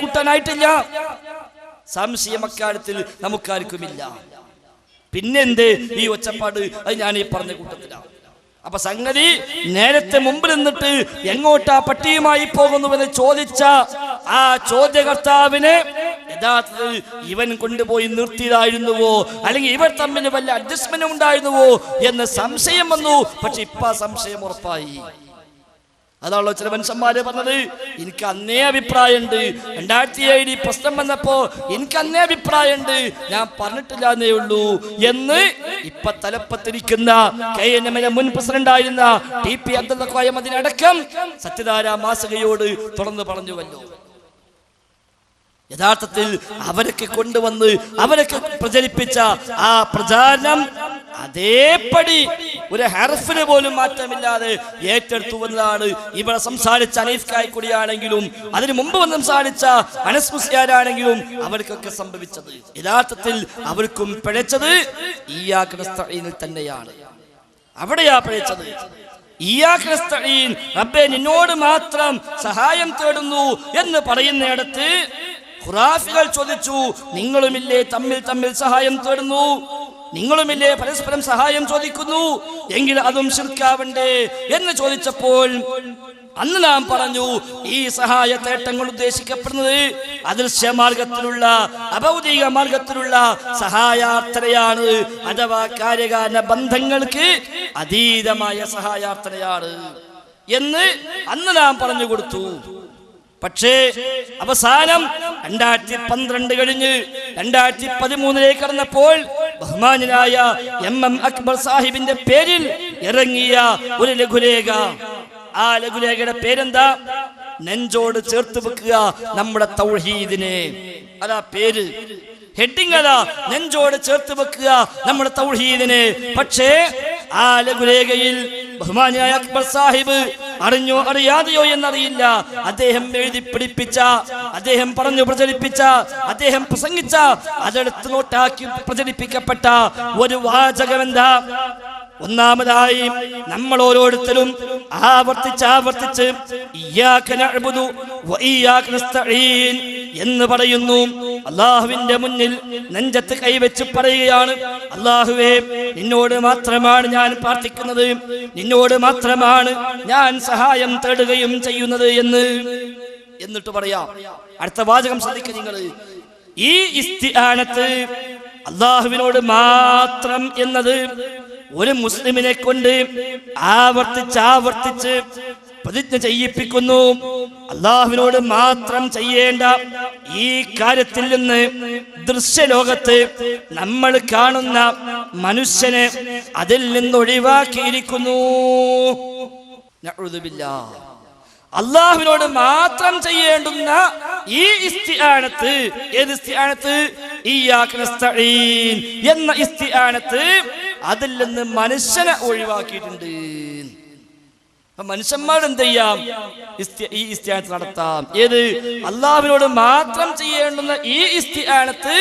കൂട്ടാനായിട്ടില്ല. സംശയം അക്കാര്യത്തിൽ നമുക്കാർക്കുമില്ല. പിന്നെന്ത് ഈ ഒച്ചപ്പാട്? അത് ഞാൻ ഈ പറഞ്ഞ കൂട്ടത്തിലാണ്. അപ്പൊ സംഗതി നേരത്തെ മുമ്പിൽ നിന്നിട്ട് എങ്ങോട്ടാ പട്ടിയുമായി പോകുന്നുവെന്ന് ചോദിച്ച ആ ചോദ്യകർത്താവിനെ യഥാർത്ഥത്തിൽ ഇവൻ കൊണ്ടുപോയി നിർത്തിയതായിരുന്നുവോ, അല്ലെങ്കിൽ ഇവർ തമ്മിൽ വല്ല അഡ്ജസ്റ്റ്മെന്റ് ഉണ്ടായിരുന്നുവോ എന്ന് സംശയം വന്നു. പക്ഷെ ഇപ്പൊ ആ സംശയം ഉറപ്പായി. അതാണല്ലോ ചില മനുഷ്യന്മാര് പറഞ്ഞത്, എനിക്ക് അന്നേ അഭിപ്രായമുണ്ട്, 2007 പ്രശ്നം വന്നപ്പോ എനിക്ക് അന്നേ അഭിപ്രായമുണ്ട്, ഞാൻ പറഞ്ഞിട്ടില്ല എന്നേ ഉള്ളൂ എന്ന് ഇപ്പൊ തലപ്പത്തിരിക്കുന്ന KNM മുൻ പ്രസിഡന്റ് ആയിരുന്ന TP അബ്ദുൽ ഖായം അതിനടക്കം സത്യധാര മാസികയോട് തുറന്നു പറഞ്ഞുവല്ലോ. യഥാർത്ഥത്തിൽ അവരൊക്കെ കൊണ്ടുവന്ന് അവരൊക്കെ പ്രചരിപ്പിച്ച ആ പ്രചാരണം അതേപടി ഒരു ഹർഫിന് പോലും മാറ്റമില്ലാതെ ഏറ്റെടുത്തു വന്നതാണ് ഇവിടെ സംസാരിച്ച അനീഫ് കായ്ക്കുടിയാണെങ്കിലും അതിനു മുമ്പ് വന്ന് സംസാരിച്ച അനസ് മുസ്ലിയാരാണെങ്കിലും അവർക്കൊക്കെ സംഭവിച്ചത്. യഥാർത്ഥത്തിൽ അവർക്കും പിഴച്ചത് ഇയ്യാക നസ്തഈനിൽ തന്നെയാണ്. അവിടെയാ പിഴച്ചത്. ഇയ്യാക നസ്തഈൻ, റബ്ബേ നിന്നോട് മാത്രം സഹായം തേടുന്നു എന്ന് പറയുന്നിടത്ത് ഖുറാഫികൾ ചോദിച്ചു, നിങ്ങളുമില്ലേ തമ്മിൽ സഹായം തേടുന്നു, നിങ്ങളുമില്ലേ പരസ്പരം സഹായം ചോദിക്കുന്നു, എങ്കിൽ അതും ശിർക്കാവണ്ടേ എന്ന് ചോദിച്ചപ്പോൾ അന്ന് നാം പറഞ്ഞു, ഈ സഹായ തേട്ടങ്ങൾ ഉദ്ദേശിക്കപ്പെടുന്നത് അദൃശ്യ മാർഗത്തിലുള്ള അഭൗതിക മാർഗത്തിലുള്ള സഹായാർത്ഥനയാണ്, അഥവാ കാര്യകാരണ ബന്ധങ്ങൾക്ക് അതീതമായ സഹായാർത്ഥനയാണ് എന്ന് അന്ന് നാം പറഞ്ഞു കൊടുത്തു. പക്ഷേ അവസാനം 2012 കഴിഞ്ഞ് 2013 കടന്നപ്പോൾ ബഹുമാന്യനായ MM അക്ബർ സാഹിബിന്റെ പേരിൽ ഇറങ്ങിയ ഒരു ലഘുലേഖ, ആ ലഘുലേഖയുടെ പേരെന്താ? നെഞ്ചോട് ചേർത്ത് വെക്കുക നമ്മുടെ തൗഹീദിനെ. അതാ പേര്, ഹെഡിങ് അതാ, നെഞ്ചോട് ചേർത്ത് വെക്കുക നമ്മുടെ തൗഹീദിനെ. പക്ഷേ ആ ലഘുലേഖയിൽ ബഹുമാന്യനായ അക്ബർ സാഹിബ് അറിഞ്ഞോ അറിയാതെയോ എന്നറിയില്ല, അദ്ദേഹം എഴുതി പിടിപ്പിച്ച, അദ്ദേഹം പറഞ്ഞു പ്രചരിപ്പിച്ച, അദ്ദേഹം പ്രസംഗിച്ച, അതെടുത്ത് നോട്ടാക്കി പ്രചരിപ്പിക്കപ്പെട്ട ഒരു വാചകമെന്താ? ഒന്നാമതായി നമ്മൾ ഓരോരുത്തരും ആവർത്തിച്ച് ഇയ്യാക നഅ്ബുദു വ ഇയ്യാക നസ്തഈൻ എന്ന് പറയുന്നു. അല്ലാഹുവിന്റെ മുന്നിൽ നെഞ്ചത്ത് കൈവച്ച് പറയുകയാണ്, അല്ലാഹുവേ നിന്നോട് മാത്രമാണ് ഞാൻ പ്രാർത്ഥിക്കുന്നത്, നിന്നോട് മാത്രമാണ് ഞാൻ സഹായം തേടുകയും ചെയ്യുന്നത് എന്ന്. എന്നിട്ട് പറയാം, അടുത്ത വാചകം ശ്രദ്ധിക്കുക നിങ്ങൾ, ഈ ഇസ്തിആനത്ത് അല്ലാഹുവിനോട് മാത്രം എന്നത് ഒരു മുസ്ലിമിനെ കൊണ്ട് ആവർത്തിച്ച് പ്രതിജ്ഞ ചെയ്യിപ്പിക്കുന്നു. അല്ലാഹുവിനോട് മാത്രം ചെയ്യേണ്ട ഈ കാര്യത്തിൽ നിന്ന് ദൃശ്യലോകത്ത് നമ്മൾ കാണുന്ന മനുഷ്യനെ അതിൽ നിന്ന് ഒഴിവാക്കിയിരിക്കുന്നു. നഊദു ബില്ലാഹ്. അല്ലാഹുവിനോട് മാത്രം ചെയ്യേണ്ടുന്ന ഈ ഇസ്തിആനത്ത്, ഏത് ഇസ്തിആനത്ത്? ഇയ്യാക നസ്തഈൻ എന്ന ഇസ്തിആനത്ത് അതിൽ നിന്ന് മനുഷ്യനെ ഒഴിവാക്കിയിട്ടുണ്ട്. മനുഷ്യന്മാർ എന്ത് ചെയ്യാം? ഈ ഇസ്തിആനത്ത് നടത്താം. ഏത്? അല്ലാഹുവിനോട് മാത്രം ചെയ്യേണ്ടുന്ന ഈ ഇസ്തിആനത്ത്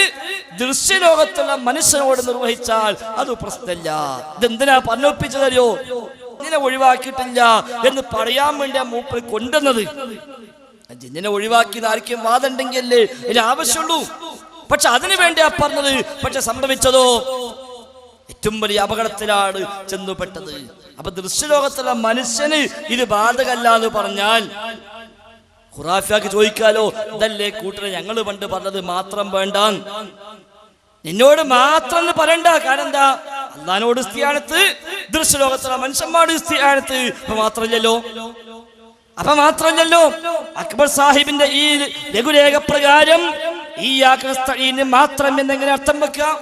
ദൃശ്യലോകത്തുള്ള മനുഷ്യനോട് നിർവഹിച്ചാൽ അത് പ്രശ്നമില്ല. ഇതെന്തിനാ പറഞ്ഞൊപ്പിച്ചതറിയോ? ജിന്നിനെ ഒഴിവാക്കിയിട്ടില്ല എന്ന് പറയാൻ വേണ്ടി മൂപ്പർ കൊണ്ടുവന്നത്. ജിന്നിനെ ഒഴിവാക്കി ആർക്കും വാദമുണ്ടെങ്കിൽ അല്ലേ ഇതിന് ആവശ്യമുള്ളൂ. പക്ഷെ അതിനു വേണ്ടിയാ പറഞ്ഞത്. പക്ഷെ സംഭവിച്ചതോ ഏറ്റവും വലിയ അപകടത്തിലാണ് ചെന്നുപെട്ടത്. അപ്പൊ ദൃശ്യലോകത്തുള്ള മനുഷ്യന് ഇത് ബാധകല്ല എന്ന് പറഞ്ഞാൽ ഖുറാഫിയാക്ക് ചോദിക്കാലോ, ഇതല്ലേ കൂട്ടരെ ഞങ്ങൾ പണ്ട് പറഞ്ഞത് മാത്രം വേണ്ട, നിന്നോട് മാത്രം എന്ന് പറയണ്ട. കാരണം എന്താ? അല്ലാഹുവിനോട് ഇസ്തിആനത്ത്, ദൃശ്യലോകത്തുള്ള മനുഷ്യന്മാരുടെ ഇസ്തിആനത്ത്. അപ്പൊ മാത്രമല്ലല്ലോ അക്ബർ സാഹിബിന്റെ ഈ ലഘുലേഖ പ്രകാരം ഇയ്യാക നസ്തഈൻ മാത്രം എന്നെങ്ങനെ അർത്ഥം വെക്കാം?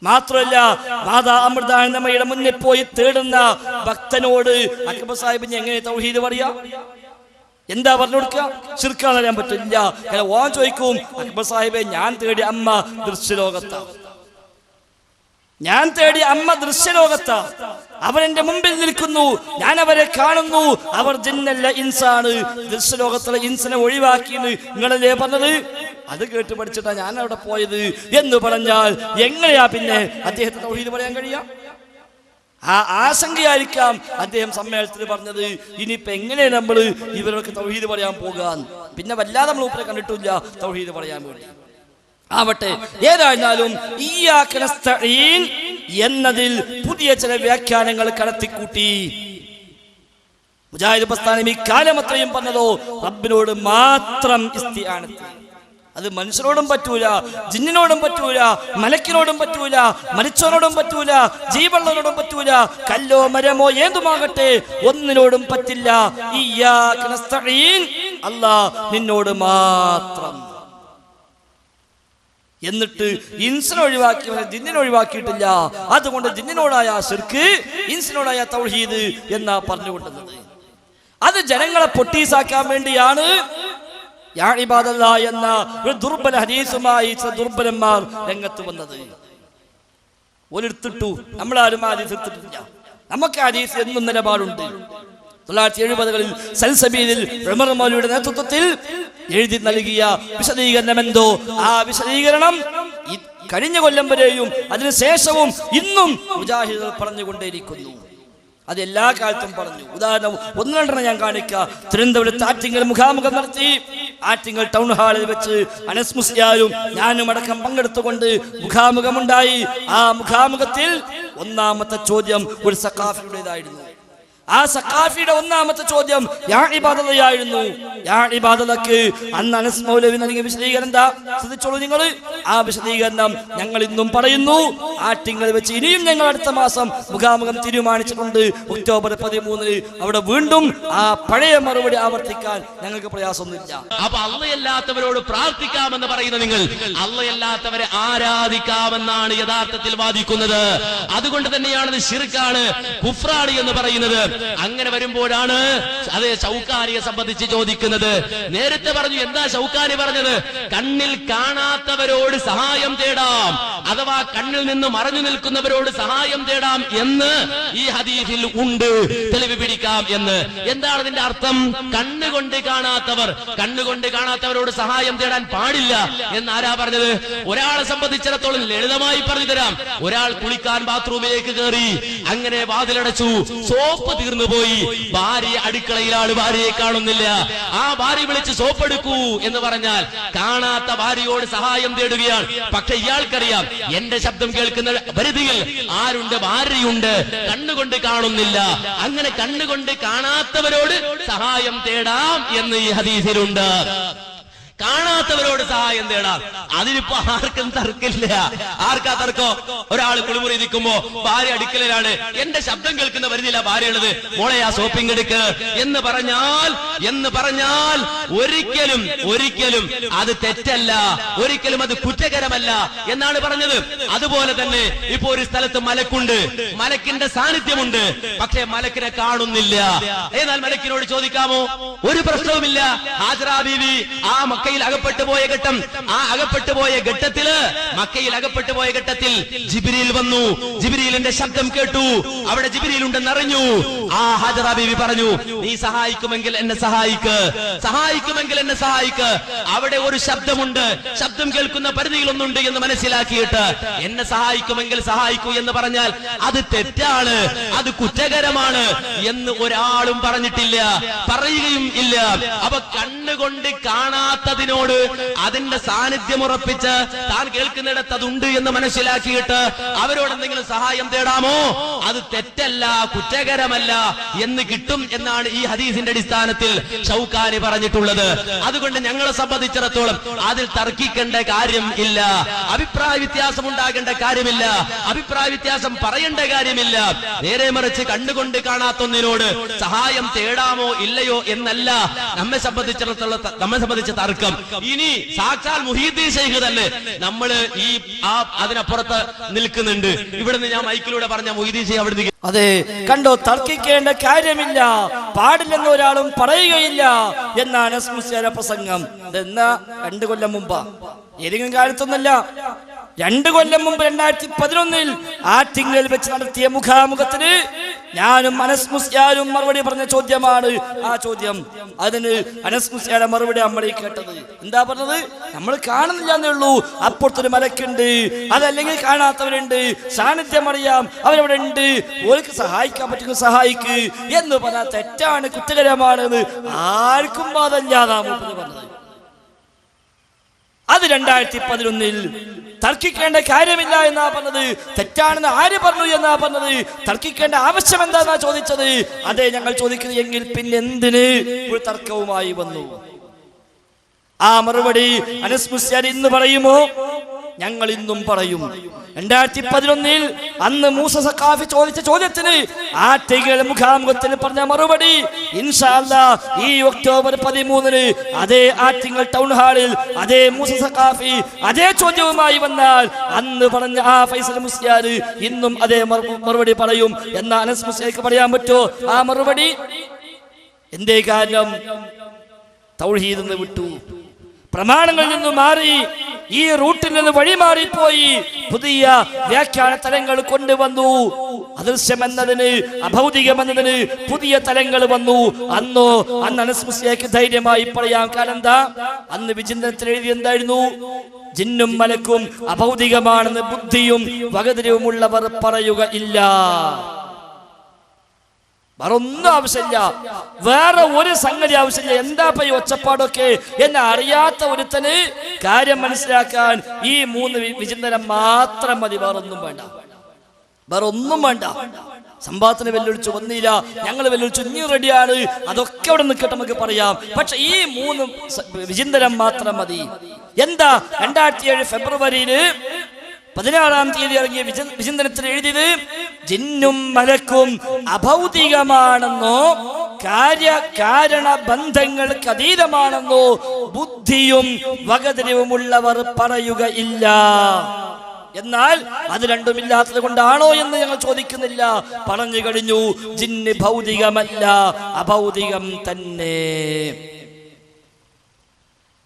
മാത്രമല്ല, മാതാ അമൃതാനന്ദമയുടെ മുന്നിൽ പോയി തേടുന്ന ഭക്തനോട് അക്ബർ സാഹിബിന് എങ്ങനെ തൗഹീദ് പറയാ? എന്താ പറഞ്ഞു കൊടുക്കുക? ശിർക്കാന്ന് അറിയാൻ പറ്റില്ല. ഓൻ ചോദിക്കും, അക്ബർ സാഹിബെ ഞാൻ തേടി അമ്മ ദൃശ്യലോകത്താ, ഞാൻ തേടി അമ്മ ദൃശ്യലോകത്താ, അവരെന്റെ മുമ്പിൽ നിൽക്കുന്നു, ഞാൻ അവരെ കാണുന്നു, അവർ ജിന്നല്ല ഇൻസാണ്, ദൃശ്യലോകത്തുള്ള ഇൻസിനെ ഒഴിവാക്കിയെന്ന് നിങ്ങളല്ലേ പറഞ്ഞത്? അത് കേട്ട് പഠിച്ചിട്ടാ ഞാൻ അവിടെ പോയത് എന്ന് പറഞ്ഞാൽ എങ്ങനെയാ പിന്നെ അദ്ദേഹത്തെ തൗഹീദ് പറയാൻ കഴിയാ? ആ ആശങ്കയായിരിക്കാം അദ്ദേഹം സമ്മേളനത്തിൽ പറഞ്ഞത്. ഇനിയിപ്പോ എങ്ങനെയാണ് നമ്മൾ ഇവരൊക്കെ തൗഹീദ് പറയാൻ പോകാൻ? പിന്നെ വല്ലാതെ നമ്മൾ മൂപ്പരെ കണ്ടിട്ടില്ല തൗഹീദ് പറയാൻ വേണ്ടി. ആവട്ടെ, ഏതായിരുന്നാലും ഇയ്യാക നസ്തഈൻ എന്നതിൽ പുതിയ ചില വ്യാഖ്യാനങ്ങൾ കടത്തിക്കൂട്ടി. മുജാഹിദ് പ്രസ്ഥാനം ഈ കാലം അത്രയും പറഞ്ഞതോ റബ്ബിനോട് മാത്രം ഇസ്തിആനത്ത്. അത് മനുഷ്യരോടും പറ്റൂല, ജിന്നിനോടും പറ്റൂല, മലക്കിനോടും പറ്റൂല, മരിച്ചവനോടും പറ്റൂല, ജീവനുള്ളവരോടും പറ്റൂല, കല്ലോ മരമോ ഏതുമാകട്ടെ ഒന്നിനോടും പറ്റില്ല. ഇയ്യാക നസ്തഈൻ, അല്ലാഹ് നിന്നോട് മാത്രം. എന്നിട്ട് ഇൻസിനെ ഒഴിവാക്കിയവനെ ജിന്നിനെ ഒഴിവാക്കിയിട്ടില്ല. അതുകൊണ്ട് ജിന്നിനോടായ ശിർക്ക്, ഇൻസിനോടായ തൗഹീദ് എന്നാ പറഞ്ഞുകൊണ്ടുന്നത്. അത് ജനങ്ങളെ പൊട്ടീസാക്കാൻ വേണ്ടിയാണ് യാ ഇബാദല്ലാഹ് എന്ന ഒരു ദുർബല ഹദീസുമായി ദുർബലന്മാർ രംഗത്ത് വന്നത്. ഒരിടത്തിട്ടു, നമ്മളാരും ആ ഹദീസ് എടുത്തിട്ടില്ല. നമുക്ക് ഹദീസ് എന്നും നിലപാടുണ്ട്. 1970-കളിൽ സൽസബീലിൽ ഉമർ മൗലവിയുടെ നേതൃത്വത്തിൽ എഴുതി നൽകിയ വിശദീകരണം എന്തോ, ആ വിശദീകരണം കഴിഞ്ഞ കൊല്ലം വരെയും അതിനുശേഷവും ഇന്നും മുജാഹിദുകൾ പറഞ്ഞുകൊണ്ടേയിരിക്കുന്നു. അത് എല്ലാ കാലത്തും പറഞ്ഞു. ഉദാഹരണം 1-2 ഞാൻ കാണിക്കാം. തിരുവനന്തപുരത്ത് ആറ്റിങ്ങൽ മുഖാമുഖം നടത്തി. ആറ്റിങ്ങൽ ടൗൺ ഹാളിൽ വെച്ച് അനസ് മുസ്ലിയാരും ഞാനും അടക്കം പങ്കെടുത്തുകൊണ്ട് മുഖാമുഖമുണ്ടായി. ആ മുഖാമുഖത്തിൽ ഒന്നാമത്തെ ചോദ്യം ഒരു സഖാഫിയുടേതായിരുന്നു. ആ സഖാഫിയുടെ ഒന്നാമത്തെ ചോദ്യം യാ ഇബാദല്ലാഹയായിരുന്നു. യാ ഇബാദല്ലക്ക് അന്ന് അനസ് മൗലവി നൽകിയ വിശദീകരണം എന്താ? ശ്രദ്ധിച്ചോളൂ നിങ്ങൾ. ആ വിശദീകരണം ഞങ്ങൾ ഇന്നും പറയുന്നു. ആറ്റിങ്ങൽ വെച്ച് ഇനിയും ഞങ്ങൾ അടുത്ത മാസം മുഖാമുഖം തീരുമാനിച്ചിട്ടുണ്ട്. ഒക്ടോബർ 13 അവിടെ വീണ്ടും ആ പഴയ മറുപടി ആവർത്തിക്കാൻ ഞങ്ങൾക്ക് പ്രയാസമൊന്നുമില്ല. അപ്പൊ അള്ളയല്ലാത്തവരോട് പ്രാർത്ഥിക്കാമെന്ന് പറയുന്ന നിങ്ങൾ അള്ളയല്ലാത്തവരെ ആരാധിക്കാമെന്നാണ് യഥാർത്ഥത്തിൽ വാദിക്കുന്നത്. അതുകൊണ്ട് തന്നെയാണ് ശിർക്കാണ്, കുഫ്റാണ് എന്ന് പറയുന്നത്. അങ്ങനെ വരുമ്പോഴാണ് അതേ ശൗക്കാനിയെ സംബന്ധിച്ച് ചോദിക്കുന്നത്. നേരത്തെ പറഞ്ഞു, എന്താ ശൗക്കാനി പറഞ്ഞത്? കണ്ണിൽ കാണാത്തവരോട് സഹായം തേടാം, അഥവാ കണ്ണിൽ നിന്ന് മറഞ്ഞു നിൽക്കുന്നവരോട് സഹായം തേടാം എന്ന് ഈ ഹദീസിൽ ഉണ്ട്, തെളിവ് പിടിക്കാം എന്ന്. എന്താണ് ഇതിന്റെ അർത്ഥം? കണ്ണുകൊണ്ട് കാണാത്തവരോട് സഹായം തേടാൻ പാടില്ല എന്ന് ആരാ പറഞ്ഞത്? ഒരാളെ സംബന്ധിച്ചിടത്തോളം ലളിതമായി പറഞ്ഞു തരാം. ഒരാൾ കുളിക്കാൻ ബാത്റൂമിലേക്ക് കയറി, അങ്ങനെ വാതിലടച്ചു, സോപ്പ് തീർന്നു പോയി, ഭാര്യ അടുക്കളയിലാണ്, ഭാര്യയെ കാണുന്നില്ല. ആ ഭാര്യ വിളിച്ച് സോപ്പെടുക്കൂ എന്ന് പറഞ്ഞാൽ കാണാത്ത ഭാര്യയോട് സഹായം തേടുകയാണ്. പക്ഷെ ഇയാൾക്കറിയാം എന്റെ ശബ്ദം കേൾക്കുന്ന പരിധിയിൽ ആരുണ്ട്? ഭാര്യയുണ്ട്, കണ്ണുകൊണ്ട് കാണുന്നില്ല. അങ്ങനെ കണ്ണുകൊണ്ട് കാണാത്തവരോട് സഹായം തേടാം എന്ന് ഈ ഹദീസിലുണ്ട്. കാണാത്തവരോട് സഹായം തേടാം. അതിനിപ്പോ ആർക്കും തർക്കില്ല. ആർക്കാ തർക്കം? ഒരാൾ കുളിമുറി നിൽക്കുമ്പോ ഭാര്യ അടുക്കലാണ്, എന്റെ ശബ്ദം കേൾക്കുന്ന പരിധിയില്ല ഭാര്യ ഉള്ളത്, മോളെ ആ സോപ്പിംഗ് എടുക്ക് എന്ന് പറഞ്ഞാൽ ഒരിക്കലും അത് തെറ്റല്ല, ഒരിക്കലും അത് കുറ്റകരമല്ല എന്നാണ് പറഞ്ഞത്. അതുപോലെ തന്നെ ഇപ്പൊ ഒരു സ്ഥലത്ത് മലക്കുണ്ട്, മലക്കിന്റെ സാന്നിധ്യമുണ്ട്, പക്ഷെ മലക്കിനെ കാണുന്നില്ല. എന്നാൽ മലക്കിനോട് ചോദിക്കാമോ? ഒരു പ്രശ്നവുമില്ല. ഹാജറ ബീവി ആ മക്കയിൽ അകപ്പെട്ടു പോയ ഘട്ടം, ആ അകപ്പെട്ടു പോയ ഘട്ടത്തിൽ ജിബ്രീൽ വന്നു. ജിബ്രീലിന്റെ ശബ്ദം കേട്ടു, അവിടെ ജിബ്രീൽ ഉണ്ടെന്ന് അറിഞ്ഞു. ആ ഹാജറ ബീവി പറഞ്ഞു, നീ സഹായിക്കുമെങ്കിൽ എന്നെ സഹായിക്ക്. അവിടെ ഒരു ശബ്ദമുണ്ട്, ശബ്ദം കേൾക്കുന്ന പരിധിയിൽ ഒന്നുണ്ട് എന്ന് മനസ്സിലാക്കിയിട്ട് എന്നെ സഹായിക്കുമെങ്കിൽ സഹായിക്കൂ എന്ന് പറഞ്ഞാൽ അത് തെറ്റാണ്, അത് കുറ്റകരമാണ് എന്ന് ഒരാളും പറഞ്ഞിട്ടില്ല, പറയുകയും ഇല്ല. അപ്പൊ കണ്ണുകൊണ്ട് കാണാത്തതിനോട് അതിന്റെ സാന്നിധ്യം ഉറപ്പിച്ച് താൻ കേൾക്കുന്നിടത്ത് അതുണ്ട് എന്ന് മനസ്സിലാക്കിയിട്ട് അവരോട് എന്തെങ്കിലും സഹായം തേടാമോ? അത് തെറ്റല്ല, കുറ്റകരമല്ല എന്ന് കിട്ടും എന്നാണ് ഈ ഹദീസിന്റെ അടിസ്ഥാനത്തിൽ ഷൗക്കാനി പറഞ്ഞിട്ടുള്ളത്. അതുകൊണ്ട് ഞങ്ങളെ സംബന്ധിച്ചിടത്തോളം അതിൽ തർക്കിക്കേണ്ട കാര്യം ഇല്ല, അഭിപ്രായ വ്യത്യാസം ഉണ്ടാകേണ്ട കാര്യമില്ല, അഭിപ്രായ വ്യത്യാസം പറയേണ്ട കാര്യമില്ല. നേരെ മറിച്ച് കണ്ണുകൊണ്ട് കാണാത്തൊന്നിനോട് സഹായം തേടാമോ ഇല്ലയോ എന്നല്ല നമ്മെ സംബന്ധിച്ച തർക്കം. ഇനി സാക്ഷാൽ മുഹീദ്ദീൻ ശൈഖ് തന്നെ നമ്മള് അതിനപ്പുറത്ത് നിൽക്കുന്നുണ്ട്. ഇവിടുന്ന് ഞാൻ മൈക്കിലൂടെ പറഞ്ഞ മുഹീദ്ദീൻ ശൈഖ് അവിടെ. അതെ, കണ്ടോ, തർക്കിക്കേണ്ട കാര്യമില്ല, പാടില്ലെന്ന് ഒരാളും പറയുകയില്ല എന്നാണ് അനസ് മുസ്ലിയാരുടെ പ്രസംഗം. ഇതെന്നാ 2 കൊല്ലം മുമ്പാ, ഏതെങ്കിലും കാലത്തൊന്നല്ല. 2 കൊല്ലം മുമ്പ് 2011 ആറ്റിങ്ങൽ വെച്ച് നടത്തിയ മുഖാമുഖത്തിന് ഞാനും അനസ് മുസ്ലിയാരും മറുപടി പറഞ്ഞ ചോദ്യമാണ് ആ ചോദ്യം. അതിന് അനസ് മുസ്ലിയാരുടെ മറുപടി നമ്മൾ ഈ കേട്ടത്. എന്താ പറഞ്ഞത്? നമ്മൾ കാണുന്നില്ല എന്നേ ഉള്ളൂ, അപ്പുറത്തൊരു മലക്കുണ്ട്, അതല്ലെങ്കിൽ കാണാത്തവരുണ്ട്, സാന്നിധ്യം അറിയാം, അവരവിടെ ഉണ്ട്, ഓർക്ക് സഹായിക്കാൻ പറ്റുന്ന സഹായിക്ക് എന്ന് പറഞ്ഞാൽ തെറ്റാണ്, കുറ്റകരമാണെന്ന് ആർക്കും വാദമില്ലാതാമോ പറഞ്ഞത്. അത് 2011 തർക്കിക്കേണ്ട കാര്യമില്ല എന്നാ പറഞ്ഞത്. തെറ്റാണെന്ന് ആര് പറഞ്ഞു എന്നാ പറഞ്ഞത്? തർക്കിക്കേണ്ട ആവശ്യം എന്താന്നാ ചോദിച്ചത്. അതെ ഞങ്ങൾ ചോദിക്കുന്നത്. എങ്കിൽ പിന്നെ എന്തിന് ഒരു തർക്കവുമായി വന്നു? ആ മറുപടി അനസ് മുസ്ലിയാർ ഇന്ന് പറയുമോ? ഞങ്ങൾ ഇന്നും പറയും. 2011 അന്ന് മൂസ സഖാഫി ചോദിച്ച ചോദ്യത്തിന് ആറ്റിങ്ങൽ മുഖാമുഖത്തിൽ പറഞ്ഞ മറുപടി ഇൻഷാ അല്ലാഹ് ഈ ഒക്ടോബർ 13 അതേ ആറ്റിങ്ങൽ ടൗൺ ഹാളിൽ അതേ മൂസ സഖാഫി അതേ ചോദ്യവുമായി വന്നാൽ അന്ന് പറഞ്ഞ ആ ഫൈസൽ മുസ്ലിയാർ ഇന്നും അതേ മറുപടി പറയും. എന്നാ അനസ് മുസ്ലിയാർക്ക് പറയാൻ പറ്റുമോ ആ മറുപടി? എന്തേ കാരണം? തൗഹീദിൽ നിന്ന് വിട്ടു, പ്രമാണങ്ങളിൽ നിന്ന് മാറി, ഈ റൂട്ടിൽ നിന്ന് വഴിമാറിപ്പോയി, പുതിയ വ്യാഖ്യാന തലങ്ങൾ കൊണ്ടുവന്നു. അദൃശ്യമെന്നതിന് അഭൗതികമെന്നതിന് പുതിയ തലങ്ങൾ വന്നു. അന്ന് അനസ് മുസ്ലിയാർക്ക് ധൈര്യമായി പറയാം. കാരണം എന്താ? അന്ന് വിചിന്തനത്തിൽ എഴുതി എന്തായിരുന്നു? ജിന്നും മലക്കും അഭൗതികമാണെന്ന് ബുദ്ധിയും വകതിരിവുമുള്ളവർ പറയുക ഇല്ല. വേറെ ഒന്നും ആവശ്യമില്ല, വേറെ ഒരു സംഗതി ആവശ്യമില്ല. എന്താ ഈ ഒച്ചപ്പാടൊക്കെ എന്നെ അറിയാത്ത ഒരുത്തന് കാര്യം മനസ്സിലാക്കാൻ ഈ 3 വിചിന്തനം മാത്രം മതി. വേറൊന്നും വേണ്ട, വേറെ ഒന്നും വേണ്ട. സംഭവത്തിന് വെല്ലുവിളിച്ചു വന്നില്ല, ഞങ്ങൾ വെല്ലുവിളിച്ചു, ഇനി റെഡിയാണ്, അതൊക്കെ അവിടെ നിൽക്കട്ടെ, നമുക്ക് പറയാം. പക്ഷെ ഈ 3 വിചിന്തനം മാത്രം മതി. എന്താ 2007 ഫെബ്രുവരിയിൽ 16-ാം തീയതി ഇറങ്ങിയ വിചിന്തനത്തിൽ എഴുതിയത്? ജിന്നും മലക്കും അഭൗതികമാണെന്നോ കാര്യകാരണ ബന്ധങ്ങൾക്ക് അതീതമാണെന്നോ ബുദ്ധിയും വകതിരിവുമുള്ളവർ പറയുക ഇല്ല. എന്നാൽ അത് രണ്ടുമില്ലാത്തത് കൊണ്ടാണോ എന്ന് ഞങ്ങൾ ചോദിക്കുന്നില്ല. പറഞ്ഞു കഴിഞ്ഞു, ജിന്ന് ഭൗതികമല്ല, അഭൗതികം തന്നെ.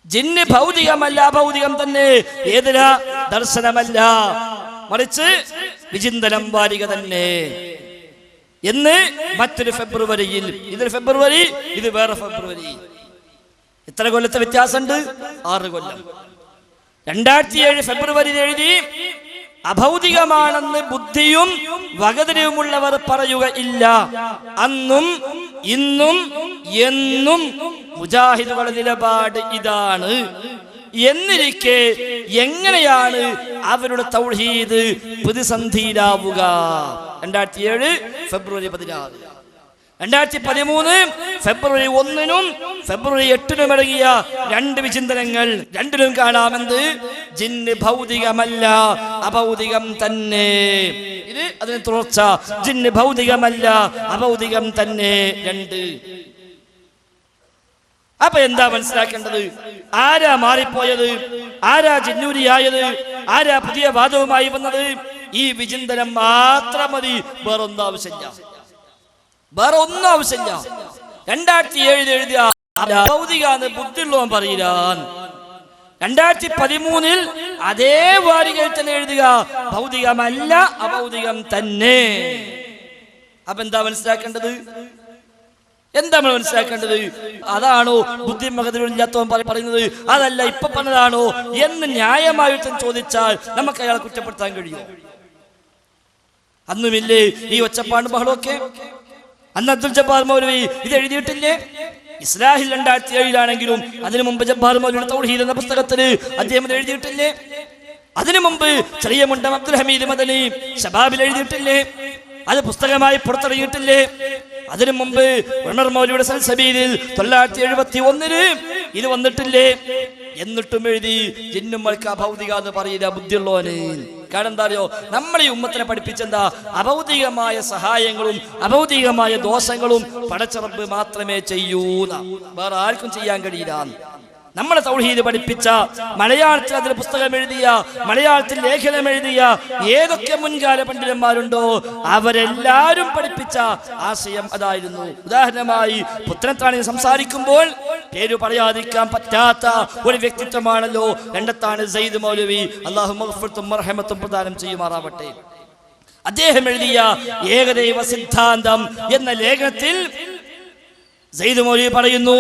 ജിന്ന് ഭൗതികമല്ല, അഭൗതികം തന്നെ. ഏതില? ദർശനമല്ല, മറിച്ച് വിചിന്തനം വാരിക തന്നെ എന്ന് മറ്റൊരു ഫെബ്രുവരിയിൽ. ഇതൊരു ഫെബ്രുവരി, ഇത് വേറെ ഫെബ്രുവരി. എത്ര കൊല്ലത്തെ വ്യത്യാസമുണ്ട്? 6 കൊല്ലം. 2007 ഫെബ്രുവരിയിൽ എഴുതി അഭൗതികമാണെന്ന് ബുദ്ധിയും വകതിരിവുമുള്ളവർ പറയുക ഇല്ല. അന്നും ഇന്നും എന്നും മുജാഹിദുകളുടെ നിലപാട് ഇതാണ്. എന്നിരിക്കെ എങ്ങനെയാണ് അവരുടെ തൗഹീദ് പ്രതിസന്ധിയിലാവുക? 2007 ഫെബ്രുവരി 16, 2013 ഫെബ്രുവരി 1-നും ഫെബ്രുവരി 8-നും ഇറങ്ങിയ 2 വിചിന്തനങ്ങൾ. രണ്ടിലും കാണാമെന്ത്? ജിന്ന് ഭൗതികമല്ല, അഭൗതികം തന്നെ. ഇത് അതിന് തുടർച്ച. ജിന്ന് ഭൗതികമല്ല, അഭൗതികം തന്നെ. 2. അപ്പൊ എന്താ മനസ്സിലാക്കേണ്ടത്? ആരാ മാറിപ്പോയത്? ആരാ ജിന്നൂരിയായത്? ആരാ പുതിയ വാദവുമായി വന്നത്? ഈ വിചിന്തനം മാത്രം മതി, വേറൊന്നും ആവശ്യമില്ല, വേറെ ഒന്നും ആവശ്യമില്ല. 2007 എഴുതിയ ഭൗതികാന്ന് ബുദ്ധിയുള്ളവൻ പറയില്ല. 2013 അതേ വാരികയിൽ തന്നെ എഴുതുക ഭൗതികമല്ല, അഭൗതികം തന്നെ. അപ്പൊ എന്താ മനസ്സിലാക്കേണ്ടത്? എന്താ നമ്മൾ മനസ്സിലാക്കേണ്ടത്? അതാണോ ബുദ്ധി മകതില്ലാത്തവൻ പറയുന്നത്? അതല്ല ഇപ്പൊ പറഞ്ഞതാണോ എന്ന് ന്യായമായിട്ട് ചോദിച്ചാൽ നമുക്ക് അയാളെ കുറ്റപ്പെടുത്താൻ കഴിയുമോ? അന്നുമില്ലേ ഈ ഒച്ചപ്പാട് ബഹളമൊക്കെ? അന്ന് അബ്ദുൽ ജബ്ബാർ മൗലവി ഇത് എഴുതിയിട്ടില്ലേ? ഇസ്ലാഹിൽ 2007 അതിനു മുമ്പ് ജബ്ബാർ മൗലവിയുടെ തൗഹീദ് എന്ന പുസ്തകത്തിൽ അദ്ദേഹം എഴുതിയിട്ടില്ലേ? അതിനു മുമ്പ് ചെറിയ മുണ്ടം അബ്ദുൽ ഹമീദ് മദനി ശബാബിൽ എഴുതിയിട്ടില്ലേ? അത് പുസ്തകമായി പുറത്തിറങ്ങിയിട്ടില്ലേ? അതിനു മുമ്പ് ഉമർ മൗലവിയുടെ സൽസബീലിൽ 971 ഇത് വന്നിട്ടില്ലേ? എന്നിട്ടും എഴുതി ജിന്നും മൽക്ക അഭൗതിക എന്ന് പറയില്ല ബുദ്ധിയുള്ളവന്. കാരണം എന്താ അറിയോ? നമ്മുടെ ഈ ഉമ്മത്തിനെ പഠിപ്പിച്ചെന്താ? അഭൗതികമായ സഹായങ്ങളും അഭൗതികമായ ദോഷങ്ങളും പടച്ച റബ്ബ് മാത്രമേ ചെയ്യൂന്ന, വേറെ ആർക്കും ചെയ്യാൻ കഴിയില്ല. നമ്മളെ തൗഹീദ് പഠിപ്പിച്ച, മലയാളത്തിൽ അതിന് പുസ്തകം എഴുതിയ, മലയാളത്തിൽ ലേഖനം എഴുതിയ ഏതൊക്കെ മുൻകാല പണ്ഡിതന്മാരുണ്ടോ അവരെല്ലാരും പഠിപ്പിച്ച ആശയം അതായിരുന്നു. ഉദാഹരണമായി പുത്രത്താണി സംസാരിക്കുമ്പോൾ പേര് പറയാതിരിക്കാൻ പറ്റാത്ത ഒരു വ്യക്തിത്വമാണല്ലോ രണ്ടത്താണ് സയ്യിദ് മൗലവി. അല്ലാഹു മഗ്ഫിറത്തും മർഹമത്തും പ്രദാനം ചെയ്യുമാറാവട്ടെ. അദ്ദേഹം എഴുതിയ ഏകദൈവ സിദ്ധാന്തം എന്ന ലേഖനത്തിൽ സയ്യിദ് മൗലവി പറയുന്നു,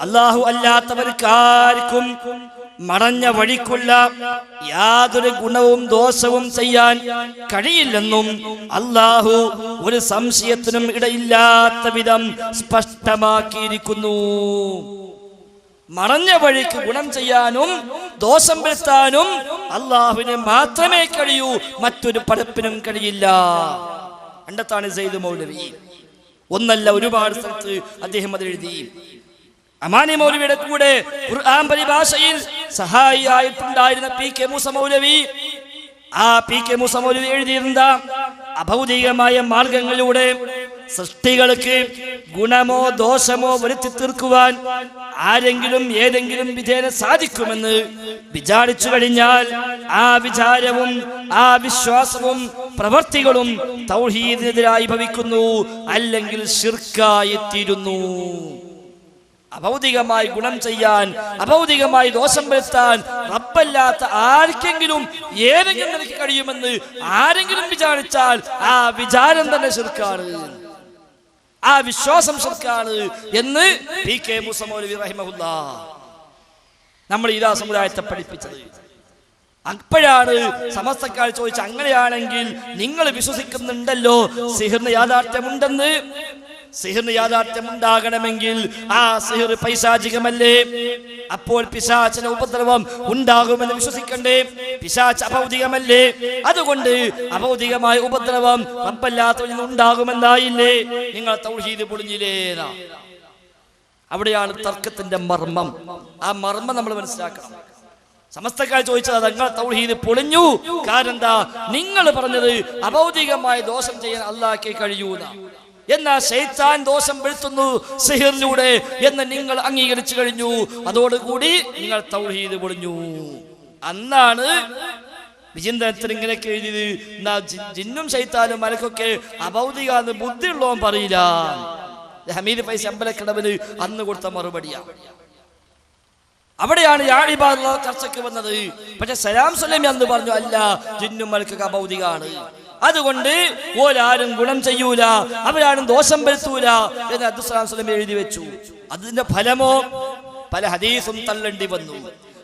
അല്ലാഹു അല്ലാത്തവർക്കാർക്കും മറഞ്ഞ വഴിക്കുള്ള യാതൊരു ഗുണവും ദോഷവും ചെയ്യാൻ കഴിയില്ലെന്നും അല്ലാഹു ഒരു സംശയത്തിനും ഇടയില്ലാത്ത വിധം സ്പഷ്ടമാക്കിയിരിക്കുന്നു. മറഞ്ഞ വഴിക്ക് ഗുണം ചെയ്യാനും ദോഷം വരുത്താനും അല്ലാഹുവിന് മാത്രമേ കഴിയൂ, മറ്റൊരു പടപ്പിനും കഴിയില്ല. കണ്ടെത്താണ് സയ്യിദ് മൗലവി. ഒന്നല്ല, ഒരുപാട് സ്ഥലത്ത് അദ്ദേഹം അത് എഴുതി. അമാനി മൗലവിയുടെ കൂടെ ഖുർആൻ പരിഭാഷയിൽ സഹായിയായിട്ടുണ്ടായിരുന്ന PK മൂസ മൗലവി, ആ PK മൂസ മൗലവി എഴുതിയിരുന്ന അഭൗതികമായ മാർഗങ്ങളിലൂടെ സൃഷ്ടികൾക്ക് ഗുണമോ ദോഷമോ വരുത്തി തീർക്കുവാൻ ആരെങ്കിലും ഏതെങ്കിലും വിധേന സാധിക്കുമെന്ന് വിചാരിച്ചു കഴിഞ്ഞാൽ ആ വിചാരവും ആ വിശ്വാസവും പ്രവർത്തികളും തൗഹീദിനെതിരായി ഭവിക്കുന്നു, അല്ലെങ്കിൽ ശിർക്കായി തീരുന്നു. അഭൗതികമായി ഗുണം ചെയ്യാൻ, അഭൗതികമായി ദോഷം വരുത്താൻ റബ്ബല്ലാത്ത ആർക്കെങ്കിലും ഏതെങ്കിലും നിലയ്ക്ക് കഴിയുമെന്ന് ആരെങ്കിലും വിചാരിച്ചാൽ ആ വിചാരം തന്നെ ശിർക്കാണ്, ആ വിശ്വാസം ശിർക്കാണ് എന്ന് PK മൂസ മൗലവി റഹിമഹുല്ലാഹ് നമ്മൾ ഇതാ സമുദായത്തെ പഠിപ്പിച്ചത്. അപ്പോഴാണ് സമസ്തക്കാർ ചോദിച്ച, അങ്ങനെയാണെങ്കിൽ നിങ്ങൾ വിശ്വസിക്കുന്നുണ്ടല്ലോ സിഹിറിന് യാഥാർത്ഥ്യമുണ്ടെന്ന്, സിഹിറിന് യാഥാർത്ഥ്യമുണ്ടാകണമെങ്കിൽ ആ സിഹിർ പൈശാചികമല്ലേ? അപ്പോൾ പിശാചിന് ഉപദ്രവം ഉണ്ടാകുമെന്ന് വിശ്വസിക്കണ്ടേ? പിശാച് അഭൗതികമല്ലേ? അതുകൊണ്ട് അഭൗതികമായ ഉപദ്രവം റബ്ബല്ലാത്തവരിൽ നിന്ന് ഉണ്ടാകുമെന്നായില്ലേ? നിങ്ങൾ തൗഹീദ് പൊളിഞ്ഞില്ലേ? അവിടെയാണ് തർക്കത്തിന്റെ മർമ്മം. ആ മർമ്മം നമ്മൾ മനസ്സിലാക്കണം. സമസ്തക്കാർ ചോദിച്ചത് നിങ്ങൾ തൗഹീദ് പൊളിഞ്ഞു, കാരണം എന്താ? നിങ്ങൾ പറഞ്ഞത് അഭൗതികമായ ദോഷം ചെയ്യാൻ അല്ലാഹ്ക്കേ കഴിയൂല, എന്നാ ശൈത്താൻ ദോഷം വരുത്തുന്നു സിഹിറിലൂടെ എന്ന് നിങ്ങൾ അംഗീകരിച്ചു കഴിഞ്ഞു. അതോടുകൂടി നിങ്ങൾ തൗഹീദ് പൊളിഞ്ഞു. അന്നാണ് വിചിന്തനത്തിൽ ഇങ്ങനെയൊക്കെ എഴുതിയത്, എന്നാ ജിന്നും ശൈത്താനും മലക്കൊക്കെ അഭൗതികാന്ന് ബുദ്ധിയുള്ളവൻ പറയില്ല. ഹമീദ് ഫൈസി അമ്പലക്കടവിന് അന്ന് കൊടുത്ത മറുപടിയാണ്. അവിടെയാണ് യാഇബാദുള്ള ചർച്ചയ്ക്ക് വന്നത്. പക്ഷെ സലാം സുലൈമി അന്ന് പറഞ്ഞു, അല്ല, ജിന്നും മലക്കൊക്കെ അഭൗതികാണ്, അതുകൊണ്ട് ഓരാരും ഗുണം ചെയ്യൂല, അവരാരും ദോഷം വരുത്തൂല എന്ന് അബ്ദുസ്സലാം സുലൈമി എഴുതി വെച്ചു. അതിന്റെ ഫലമോ പല ഹദീസും തള്ളേണ്ടി വന്നു,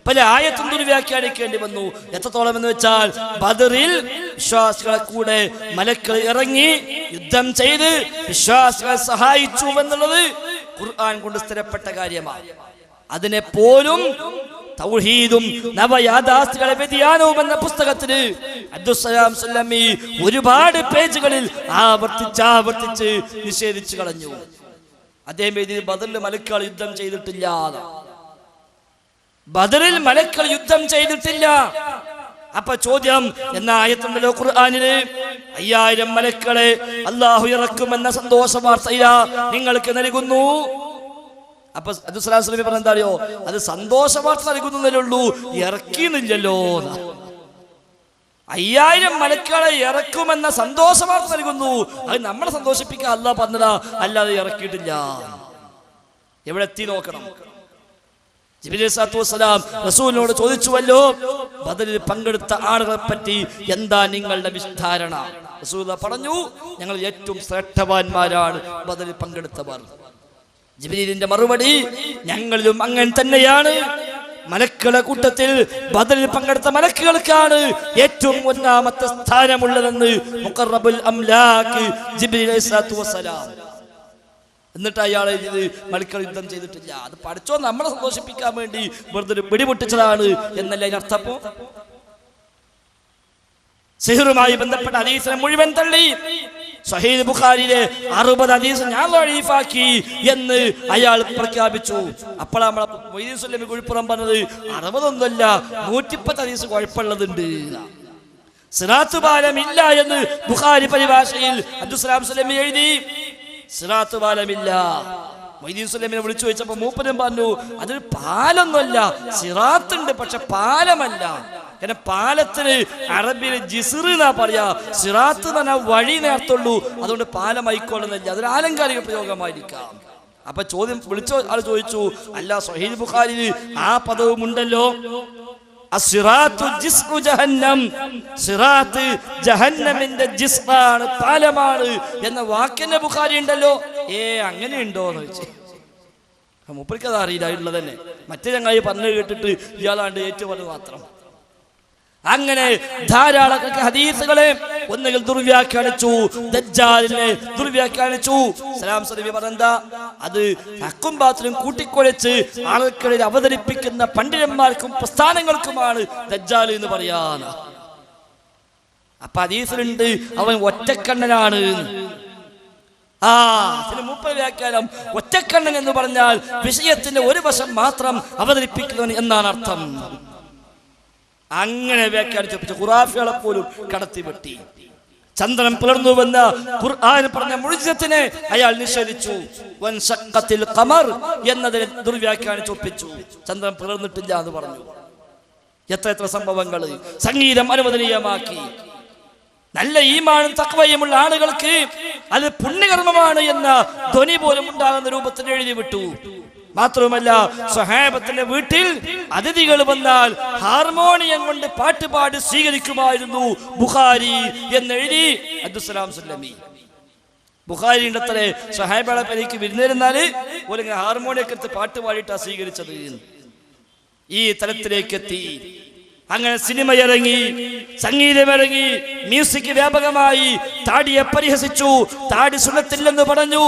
പല ആയത്തും ദുർവ്യാഖ്യാനിക്കേണ്ടി വന്നു. എത്രത്തോളം എന്ന് വെച്ചാൽ ബദറിൽ വിശ്വാസികളെ കൂടെ മലക്കൾ ഇറങ്ങി യുദ്ധം ചെയ്ത് വിശ്വാസികളെ സഹായിച്ചു എന്നുള്ളത് ഖുർആൻ കൊണ്ട് സ്ഥിരപ്പെട്ട കാര്യമാണ്. അതിനെ പോലും തൗഹീദും നവയാഥാസ്ഥികളെ വ്യതിയാനവും എന്ന പുസ്തകത്തിന് അബ്ദുസ്സലാം സുലൈമി ഒരുപാട് പേജുകളിൽ ആവർത്തിച്ച് നിഷേധിച്ചു കളഞ്ഞു. അദ്ദേഹം എഴുതി ബദറിൽ മലക്കൾ യുദ്ധം ചെയ്തിട്ടില്ല, ബദറിൽ മലക്കൾ യുദ്ധം ചെയ്തിട്ടില്ല. അപ്പൊ ചോദ്യം, എന്ന ആയത്തുണ്ടല്ലോ ഖുർആനില്, 5000 മലക്കളെ അല്ലാഹു ഇറക്കുമെന്ന സന്തോഷ വാർത്ത നിങ്ങൾക്ക് നൽകുന്നു. അപ്പൊ അബ്ദുസ്സലാം സുലൈമി പറഞ്ഞ എന്താ അറിയോ? അത് സന്തോഷ വാർത്ത നൽകുന്നതല്ലേ ഉള്ളൂ, ഇറക്കിയില്ലല്ലോ. 5000 മലക്കളെ ഇറക്കുമെന്ന സന്തോഷ വാർത്ത നൽകുന്നു, അത് നമ്മളെ സന്തോഷിപ്പിക്കാൻ അല്ലാഹ് പറഞ്ഞതാ, അല്ലാതെ ഇറക്കിയിട്ടില്ല. എവിടെ എത്തി നോക്കണം. ജിബ്രീൽ അലൈഹിസ്സലാത്തു വസ്സലാം റസൂലിനോട് ചോദിച്ചുവല്ലോ, ബദറിൽ പങ്കെടുത്ത ആളുകളെ പറ്റി എന്താ നിങ്ങളുടെ വിസ്താരണ? റസൂൽ പറഞ്ഞു, ഞങ്ങൾ ഏറ്റവും ശ്രേഷ്ഠവാന്മാരാണ് ബദറിൽ പങ്കെടുത്തവർ. ജിബ്രീലിന്റെ മറുപടി, ഞങ്ങളിലും അങ്ങനെ തന്നെയാണ്. മലക്കുകളുടെ കൂട്ടത്തിൽ ബദറിൽ പങ്കെടുത്ത മലക്കുകൾക്കാണ് ഏറ്റവും ഒന്നാമത്തെ സ്ഥാനമുള്ളതെന്ന് മുഖറബുൽ അംലാക്ക് ജിബ്രീൽ അലൈഹിസ്സലാത്തു വസ്സലാം. എന്നിട്ട് അയാളെ മലക്കൾ യുദ്ധം ചെയ്തിട്ടില്ല, അത് പഠിച്ചോ നമ്മളെ സന്തോഷിപ്പിക്കാൻ വേണ്ടി വെറുതെ വെടിപൊട്ടിച്ചതാണ് എന്നല്ല അതിനർത്ഥപ്പോ. സിഹറുമായി ബന്ധപ്പെട്ട ഹദീസിനെ മുഴുവൻ തള്ളി സ്വഹീഹ് ബുഖാരിയിലെ 60 ഹദീസ് ഞാൻ ദഈഫാക്കി എന്ന് അയാൾ പ്രഖ്യാപിച്ചു. അപ്പോൾ നമ്മളെ മൊയ്തീൻ സുല്ലമി കുഴിപ്പുറം പറഞ്ഞത് 60 ഒന്നുമല്ല, 110 ഹദീസ് കുഴപ്പമുള്ളതുണ്ട്. സിറാത്ത് പാലമില്ല എന്ന് ബുഖാരി പരിഭാഷയിൽ അബ്ദുസ്സലാം സുലൈമി എഴുതി. സിറാത്ത് പാലമില്ല. മൊയ്തീൻ സുലൈമിനെ വിളിച്ചു ചോദിച്ചപ്പോ മൂപ്പനും പറഞ്ഞു, അതൊരു പാലൊന്നുമല്ല, സിറാത്തുണ്ട് പക്ഷെ പാലമല്ല. കാരണം പാലത്തിന് അറബിയിൽ ജിസ്ർ എന്നാ പറയാ, സിറാത്ത് എന്ന് പറഞ്ഞാൽ വഴി നേർത്തുള്ളൂ, അതുകൊണ്ട് പാലം ആയിക്കോളുന്നില്ല, അതൊരു ആലങ്കാരിക പ്രയോഗമായിരിക്കാം. അപ്പൊ ചോദ്യം വിളിച്ച ആൾ ചോദിച്ചു, അല്ല സ്വഹീഹ് ബുഖാരിയിൽ ആ പദവും ഉണ്ടല്ലോ. അസ്സിറാത്തു ജിസ്ഉ ജഹന്നം, സിറാത്ത് ജഹന്നമിന്റെ ജിസ്റാണ്, പാലമാണ് എന്ന വാക്കിന്റെ ബുഖാരി ഉണ്ടല്ലോ. അങ്ങനെ ഉണ്ടോന്ന് ചോദിച്ചു. മൂപ്പർക്കത് അറിയില്ല ഉള്ളത് തന്നെ. മറ്റേ ചങ്ങായി പറഞ്ഞു കേട്ടിട്ട് ഇയാളാണ്ട് ഏറ്റുപറഞ്ഞു മാത്രം. അങ്ങനെ ധാരാളം ഹദീസുകളെ ഒന്നുകിൽ ദുർവ്യാഖ്യാനിച്ചു, ദജ്ജാലിനെ ദുർവ്യാഖ്യാനിച്ചു. സലാം സലമി പറഞ്ഞെന്താ, അത് ഹക്കും ബാത്തിലും കൂട്ടിക്കുഴച്ച് ആൾക്കളിൽ അവതരിപ്പിക്കുന്ന പണ്ഡിതന്മാർക്കും പ്രസ്ഥാനങ്ങൾക്കുമാണ് ദജ്ജാൽ എന്ന് പറയാന്. അപ്പൊ ഹദീസിലുണ്ട് അവൻ ഒറ്റക്കണ്ണനാണ്. മൂപ്പർ വ്യാഖ്യാനം ഒറ്റക്കണ്ണൻ എന്ന് പറഞ്ഞാൽ വിഷയത്തിന്റെ ഒരു വശം മാത്രം അവതരിപ്പിക്കുന്നവൻ എന്നാണ് അർത്ഥം. അങ്ങനെ വ്യാഖ്യാനിച്ചു ഖുറാഫികളെ പോലും കടത്തിവെട്ടി. ചന്ദ്രൻ പിളർന്നുവെന്ന ഖുർആൻ പറഞ്ഞ മുഅ്ജിസത്തിനെ അയാൾ നിഷേധിച്ചു. വൻശഖത്തിൽ ഖമർ എന്നതിനെ ദുർവ്യാഖ്യാനിച്ചു ഒപ്പിച്ചു. ചന്ദ്രൻ പിളർന്നിട്ടില്ല എന്ന് പറഞ്ഞു. എത്ര സംഭവങ്ങൾ. സംഗീതം അനുവദനീയമാക്കി. നല്ല ഈമാനും തഖ്വയുമുള്ള ആളുകൾക്ക് അത് പുണ്യകർമ്മമാണ് എന്ന ധ്വനി പോലും ഉണ്ടാകുന്ന രൂപത്തിൽ എഴുതി വിട്ടു. മാത്രവുമല്ല, സ്വഹാബത്തിന്റെ വീട്ടിൽ അതിഥികൾ വന്നാൽ ഹാർമോണിയം കൊണ്ട് പാട്ടുപാടി സ്വീകരിക്കുമായിരുന്നു ബുഖാരി എന്നെഴുതി അബ്ദുസ്സലാം സുല്ലമി. ബുഖാരിയുടെ അത്ര സ്വഹാബികളെ പേരേക്ക് വിരുന്നിരുന്നാല് ഓലിങ്ങനെ ഹാർമോണിയൊക്കെ എടുത്ത് പാട്ട് പാടിയിട്ടാണ് സ്വീകരിച്ചത്. ഈ തലത്തിലേക്ക് എത്തി. അങ്ങനെ സിനിമ ഇറങ്ങി, സംഗീതം ഇറങ്ങി, മ്യൂസിക് വ്യാപകമായി. താടിയെ പരിഹസിച്ചു, താടി സുന്നത്തില്ലെന്ന് പറഞ്ഞു.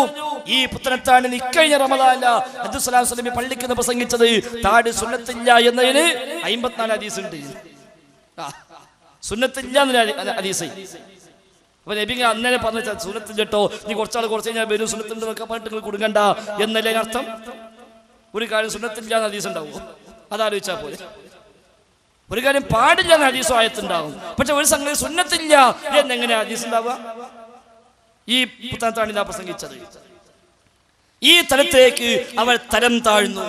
ഈ പുത്തനത്താണി ഇക്കഴിഞ്ഞ റമദാനില അബ്ദുസ്സലാം സ്വലമി പള്ളിക്ക് പ്രസംഗിച്ചത് താടി സുന്നത്തില്ല എന്നതിന് 54 ഹദീസ് ഉണ്ട്. സുന്നത്തില്ല എന്ന ഹദീസ്. അപ്പൊ നബി അന്നേരെ പറഞ്ഞ സുന്നത്തില്ല കേട്ടോ, നീ കുറച്ചാൾ കുറച്ച് കഴിഞ്ഞാൽ വരും സുന്നത്തുണ്ട് എന്നൊക്കെ പറഞ്ഞിട്ട് നിങ്ങൾ കൊടുക്കണ്ട എന്നല്ലേ അർത്ഥം. ഒരു കാര്യം സുന്നത്തില്ല എന്ന ഹദീസ് ഉണ്ടാവും, അതാലോചിച്ചാൽ പോലെ. ഒരു കാര്യം പാടില്ല എന്ന ഹദീസും ആയത്തുണ്ടാവും. പക്ഷെ ഒരു സംഗതി സുന്നത്തില്ല എന്നെങ്ങനെ ഹദീസ് ഉണ്ടാവുക? ഈ പുത്തനത്താണിതാ പ്രസംഗിച്ചത്. ഈ തലത്തിലേക്ക് അവർ തരം താഴ്ന്നു.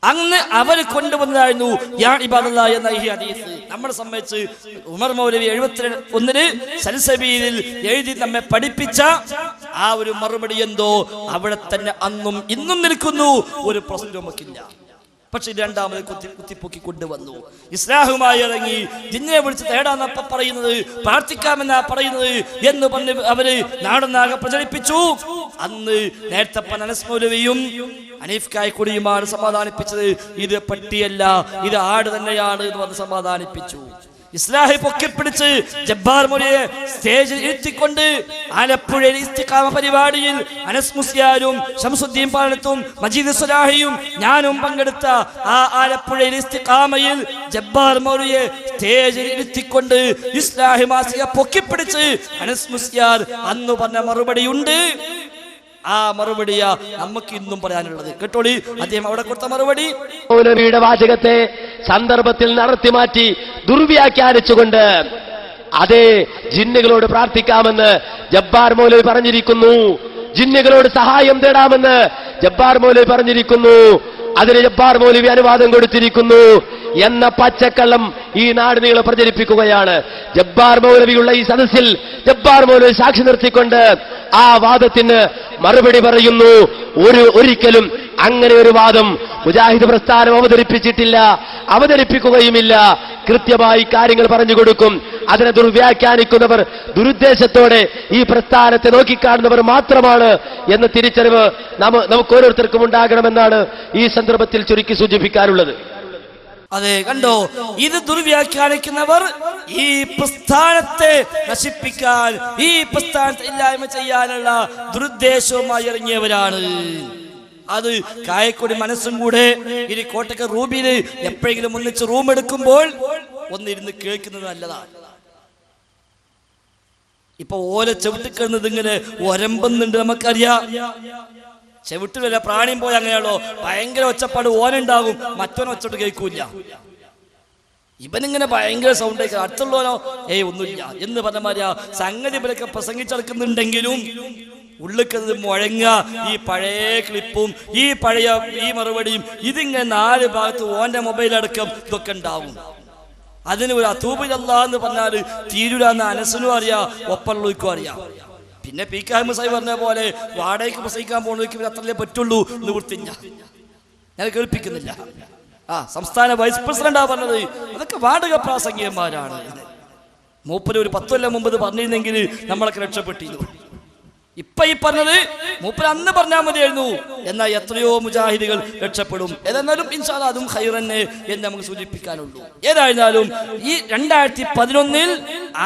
അന്ന് അവർ കൊണ്ടുവന്നതായിരുന്നു യാ ഇബാദല്ലാഹ് എന്ന ഈ ഹദീസ്. നമ്മളെ സംബന്ധിച്ച് ഉമർ മൗലവി 71 സൽസബീലിൽ എഴുതി നമ്മെ പഠിപ്പിച്ച ആ ഒരു മറുപടി എന്തോ അവിടെ തന്നെ അന്നും ഇന്നും നിൽക്കുന്നു. ഒരു പ്രശ്നം നമുക്കില്ല. പക്ഷെ രണ്ടാമത് കുത്തിപ്പൊക്കി കൊണ്ടുവന്നു. ഇസ്ലാഹുമായി ഇറങ്ങി ജിന്നിനെ വിളിച്ച് തേടാന്നപ്പ പറയുന്നത്, പ്രാർത്ഥിക്കാമെന്നാ പറയുന്നത് എന്ന് പറഞ്ഞ് അവര് നാടൊന്നാകെ പ്രചരിപ്പിച്ചു. അന്ന് നേരത്തെ അനസ് മൗലവിയും ഹനീഫ് കായ്ക്കുടിയുമാണ് സമാധാനിപ്പിച്ചത്. ഇത് പട്ടിയല്ല, ഇത് ആട് തന്നെയാണ് എന്ന് പറഞ്ഞ് സമാധാനിപ്പിച്ചു. ഇസ്ലാഹി പൊക്കിപ്പിടിച്ച് ജബ്ബാർ മൗലവിയെ സ്റ്റേജിൽ ഇരുത്തിക്കൊണ്ട് ആലപ്പുഴയിൽ ഇസ്തിഖാമ പരിപാടിയിൽ അനസ് മുസ്ലിയാരും ശംസുദ്ദീൻ പാലത്തും മജീദ് സ്വലാഹിയും ഞാനും പങ്കെടുത്ത ആ ആലപ്പുഴയിൽ ഇസ്തിഖാമയിൽ ജബ്ബാർ മൗലവിയെ സ്റ്റേജിൽ ഇരുത്തിക്കൊണ്ട് ഇസ്ലാഹി മാസിക പൊക്കിപ്പിടിച്ച് അനസ് മുസ്ലിയാർ അന്ന് പറഞ്ഞ മറുപടിയുണ്ട്. ആ മറുപടിയാ നമുക്ക് ഇന്നും പറയാനുള്ളത്. കേട്ടോളി, അദ്ദേഹം അവിടെ കൊടുത്ത മറുപടി. മൗലവിയുടെ വാചകത്തെ സന്ദർഭത്തിൽ നടത്തി മാറ്റി ദുർവ്യാഖ്യാനിച്ചുകൊണ്ട് അതേ ജിന്നുകളോട് പ്രാർത്ഥിക്കാമെന്ന് ജബ്ബാർ മൗലവി പറഞ്ഞിരിക്കുന്നു. ജിന്നുകളോട് സഹായം തേടാമെന്ന് ജബ്ബാർ മൗലവി പറഞ്ഞിരിക്കുന്നു. അതിന് ജബ്ബാർ മൗലവി അനുവാദം കൊടുത്തിരിക്കുന്നു എന്ന പച്ചക്കള്ളം ഈ നാട് നീളെ പ്രചരിപ്പിക്കുകയാണ്. ജബ്ബാർ മൗലവിയുള്ള ഈ സദസ്സിൽ ജബ്ബാർ മൗലവി സാക്ഷി നിർത്തിക്കൊണ്ട് ആ വാദത്തിന് മറുപടി പറയുന്നു. ഒരിക്കലും അങ്ങനെ ഒരു വാദം മുജാഹിദ് പ്രസ്ഥാനം അവതരിപ്പിച്ചിട്ടില്ല, അവതരിപ്പിക്കുകയുമില്ല. കൃത്യമായി കാര്യങ്ങൾ പറഞ്ഞു കൊടുക്കും. അതിനെ ദുർവ്യാഖ്യാനിക്കുന്നവർ ദുരുദ്ദേശത്തോടെ ഈ പ്രസ്ഥാനത്തെ നോക്കിക്കാണുന്നവർ മാത്രമാണ് എന്ന തിരിച്ചറിവ് നമുക്ക് ഓരോരുത്തർക്കും ഉണ്ടാകണമെന്നാണ് ഈ സന്ദർഭത്തിൽ ചുരുക്കി സൂചിപ്പിക്കാനുള്ളത്. അതെ, കണ്ടോ, ഇത് ദുർവ്യാഖ്യാനിക്കുന്നവർ ഈ പ്രസ്ഥാനത്തെ നശിപ്പിക്കാൻ, ഈ പ്രസ്ഥാനത്തെ ഇല്ലായ്മ ചെയ്യാനുള്ള ദുരുദ്ദേശവുമായി ഇറങ്ങിയവരാണ്. അത് കായക്കൊടി മനസ്സും കൂടെ ഇനി കോട്ടയ്ക്ക് റൂമില് എപ്പോഴെങ്കിലും ഒന്നിച്ച് റൂം എടുക്കുമ്പോൾ ഒന്നിരുന്ന് കേൾക്കുന്നത് നല്ലതാണ്. ഇപ്പൊ ഓല ചവിട്ടിക്കുന്നത് ഇങ്ങനെ ഒരമ്പുന്നുണ്ട്, നമുക്കറിയാം. ചെവിട്ടിലല്ല, പ്രാണിയും പോയി അങ്ങനെയാണല്ലോ. ഭയങ്കര ഒച്ചപ്പാട് ഓനുണ്ടാകും, മറ്റോനെ ഒച്ചോട്ട് കേൾക്കൂല. ഇവനിങ്ങനെ ഭയങ്കര സൗണ്ട് കേൾക്കുക, അടുത്തുള്ളവനോ ഒന്നുമില്ല എന്ന് പറഞ്ഞ മാതിരിയാ സംഗതി ഇവരൊക്കെ പ്രസംഗിച്ചെടുക്കുന്നുണ്ടെങ്കിലും ഉള്ളിക്കത് മുഴങ്ങ. ഈ പഴയ ക്ലിപ്പും ഈ പഴയ ഈ മറുപടിയും ഇതിങ്ങനെ 4 ഭാഗത്ത് ഓന്റെ മൊബൈലടക്കം ഇതൊക്കെ ഉണ്ടാവും. അതിന് ഒരു അതൂബിലല്ലാ എന്ന് പറഞ്ഞാൽ തീരുരാന്ന് അനസിനും അറിയാം, ഒപ്പുള്ളവർക്കും അറിയാം. പിന്നെ പി കെ അഹമ്മദ് സാഹിബ് പറഞ്ഞ പോലെ വാടകയ്ക്ക് പ്രസംഗിക്കാൻ പോകുന്നവർക്ക് അത്രല്ലേ പറ്റുള്ളൂ എന്ന് വൃത്തില്ല. ഞാൻ കേൾപ്പിക്കുന്നില്ല. സംസ്ഥാന വൈസ് പ്രസിഡന്റാ പറഞ്ഞത്. അതൊക്കെ വാടക പ്രാസംഗികന്മാരാണ്. മൂപ്പര് ഒരു 10 കൊല്ലം മുമ്പ് പറഞ്ഞിരുന്നെങ്കിൽ നമ്മളൊക്കെ രക്ഷപ്പെട്ടിരുന്നു. ഇപ്പൊ ഈ പറഞ്ഞത് മൂപ്പര് അന്ന് പറഞ്ഞാൽ മതിയായിരുന്നു. എന്നാൽ എത്രയോ മുജാഹിദുകൾ രക്ഷപ്പെടും. ഏതായാലും ഇൻഷാ അല്ലാഹ് അതും ഖൈറന്നെ എന്ന് നമുക്ക് സൂചിപ്പിക്കാനുള്ളൂ. ഏതായിരുന്നാലും ഈ 2011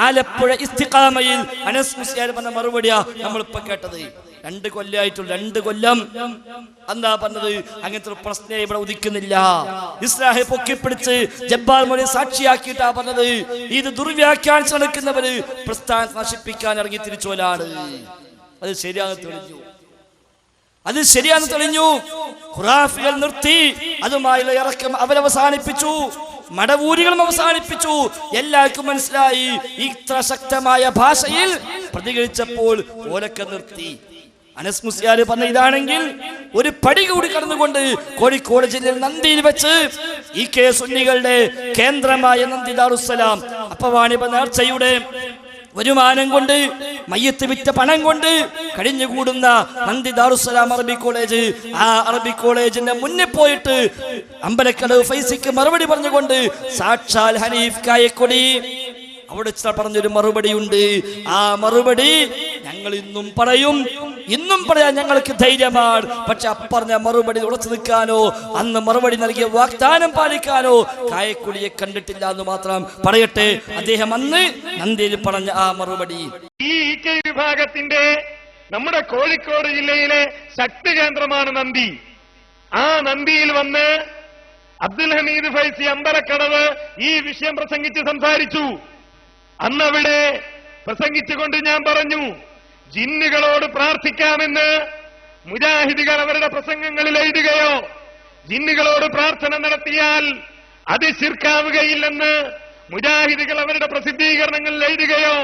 ആലപ്പുഴ ഇസ്തിഖാമയിൽ അനസ് മുസ്ലിയാർ പറഞ്ഞ മറുപടിയാ നമ്മളിപ്പോ കേട്ടത്. 2 കൊല്ലമായിട്ടുള്ള 2 കൊല്ലം എന്താ പറഞ്ഞത്? അങ്ങനത്തെ ഒരു പ്രശ്നം ഇവിടെ ഉദിക്കുന്നില്ല. ഇസ്ലാഹെ പൊക്കിപ്പിടിച്ച് ജബ്ബാർ മോനെ സാക്ഷിയാക്കിയിട്ടാ പറഞ്ഞത്. ഇത് ദുർവ്യാഖ്യാനം നടക്കുന്നവര് പ്രസ്ഥാനം നശിപ്പിക്കാൻ ഇറങ്ങി തിരിച്ചോലാണ്. അത് ശരിയാണെന്ന് തെളിഞ്ഞു. ഖുറാഫികൾ നിർത്തി, അതുമായുള്ള ഇറക്കം അവരവസാനിപ്പിച്ചു, മടവൂരികളും അവസാനിപ്പിച്ചു. എല്ലാവർക്കും മനസ്സിലായി ഇത്ര ശക്തമായ ഭാഷയിൽ പ്രതികരിച്ചപ്പോൾ ഓലൊക്കെ നിർത്തി. അനസ് മുസ്ലിയാർ പറഞ്ഞ ഇതാണെങ്കിൽ ഒരു പടി കൂടി കടന്നുകൊണ്ട് കോഴിക്കോട് ജില്ലയിൽ നന്ദിയിൽ വെച്ച് ഈ കെ സുന്നികളുടെ കേന്ദ്രമായ നന്ദി ദാറുസ്സലാം അപ്പവാണിപ നേർച്ചയുടെ വരുമാനം കൊണ്ട്, മയ്യത്ത് വിറ്റ പണം കൊണ്ട് കഴിഞ്ഞുകൂടുന്ന നന്ദി ദാറുസ്സലാം അറബി കോളേജ്, ആ അറബി കോളേജിന്റെ മുന്നിൽ പോയിട്ട് അമ്പലക്കടവ് ഫൈസിക്ക് മറുപടി പറഞ്ഞുകൊണ്ട് സാക്ഷാൽ ഹനീഫ് കായക്കൊടി അവിടെ പറഞ്ഞൊരു മറുപടി ഉണ്ട്. ആ മറുപടി ഞങ്ങൾ ഇന്നും പറയാൻ ഞങ്ങൾക്ക് ധൈര്യമാണ്. പക്ഷെ അപ്പറഞ്ഞ മറുപടി ഉറച്ചു നിൽക്കാനോ അന്ന് മറുപടി നൽകിയ വാഗ്ദാനം പാലിക്കാനോ കായക്കൊടിയെ കണ്ടിട്ടില്ല എന്ന് മാത്രം പറയട്ടെ. അദ്ദേഹം അന്ന് നന്ദിയിൽ പറഞ്ഞ ആ മറുപടി ഈ വിഭാഗത്തിന്റെ നമ്മുടെ കോഴിക്കോട് ജില്ലയിലെ ശക്തി കേന്ദ്രമാണ് നന്ദി. ആ നന്ദിയിൽ വന്ന് അബ്ദുൽ ഹമീദ് ഫൈസി അമ്പലക്കടവ് ഈ വിഷയം പ്രസംഗിച്ച് സംസാരിച്ചു. അന്നവിടെ പ്രസംഗിച്ചുകൊണ്ട് ഞാൻ പറഞ്ഞു, ജിന്നുകളോട് പ്രാർത്ഥിക്കാമെന്ന് മുജാഹിദുകൾ അവരുടെ പ്രസംഗങ്ങളിൽ എഴുതുകയോ ജിന്നുകളോട് പ്രാർത്ഥന നടത്തിയാൽ അത് ശിർക്കാവുകയില്ലെന്ന് മുജാഹിദുകൾ അവരുടെ പ്രസിദ്ധീകരണങ്ങളിൽ എഴുതുകയോ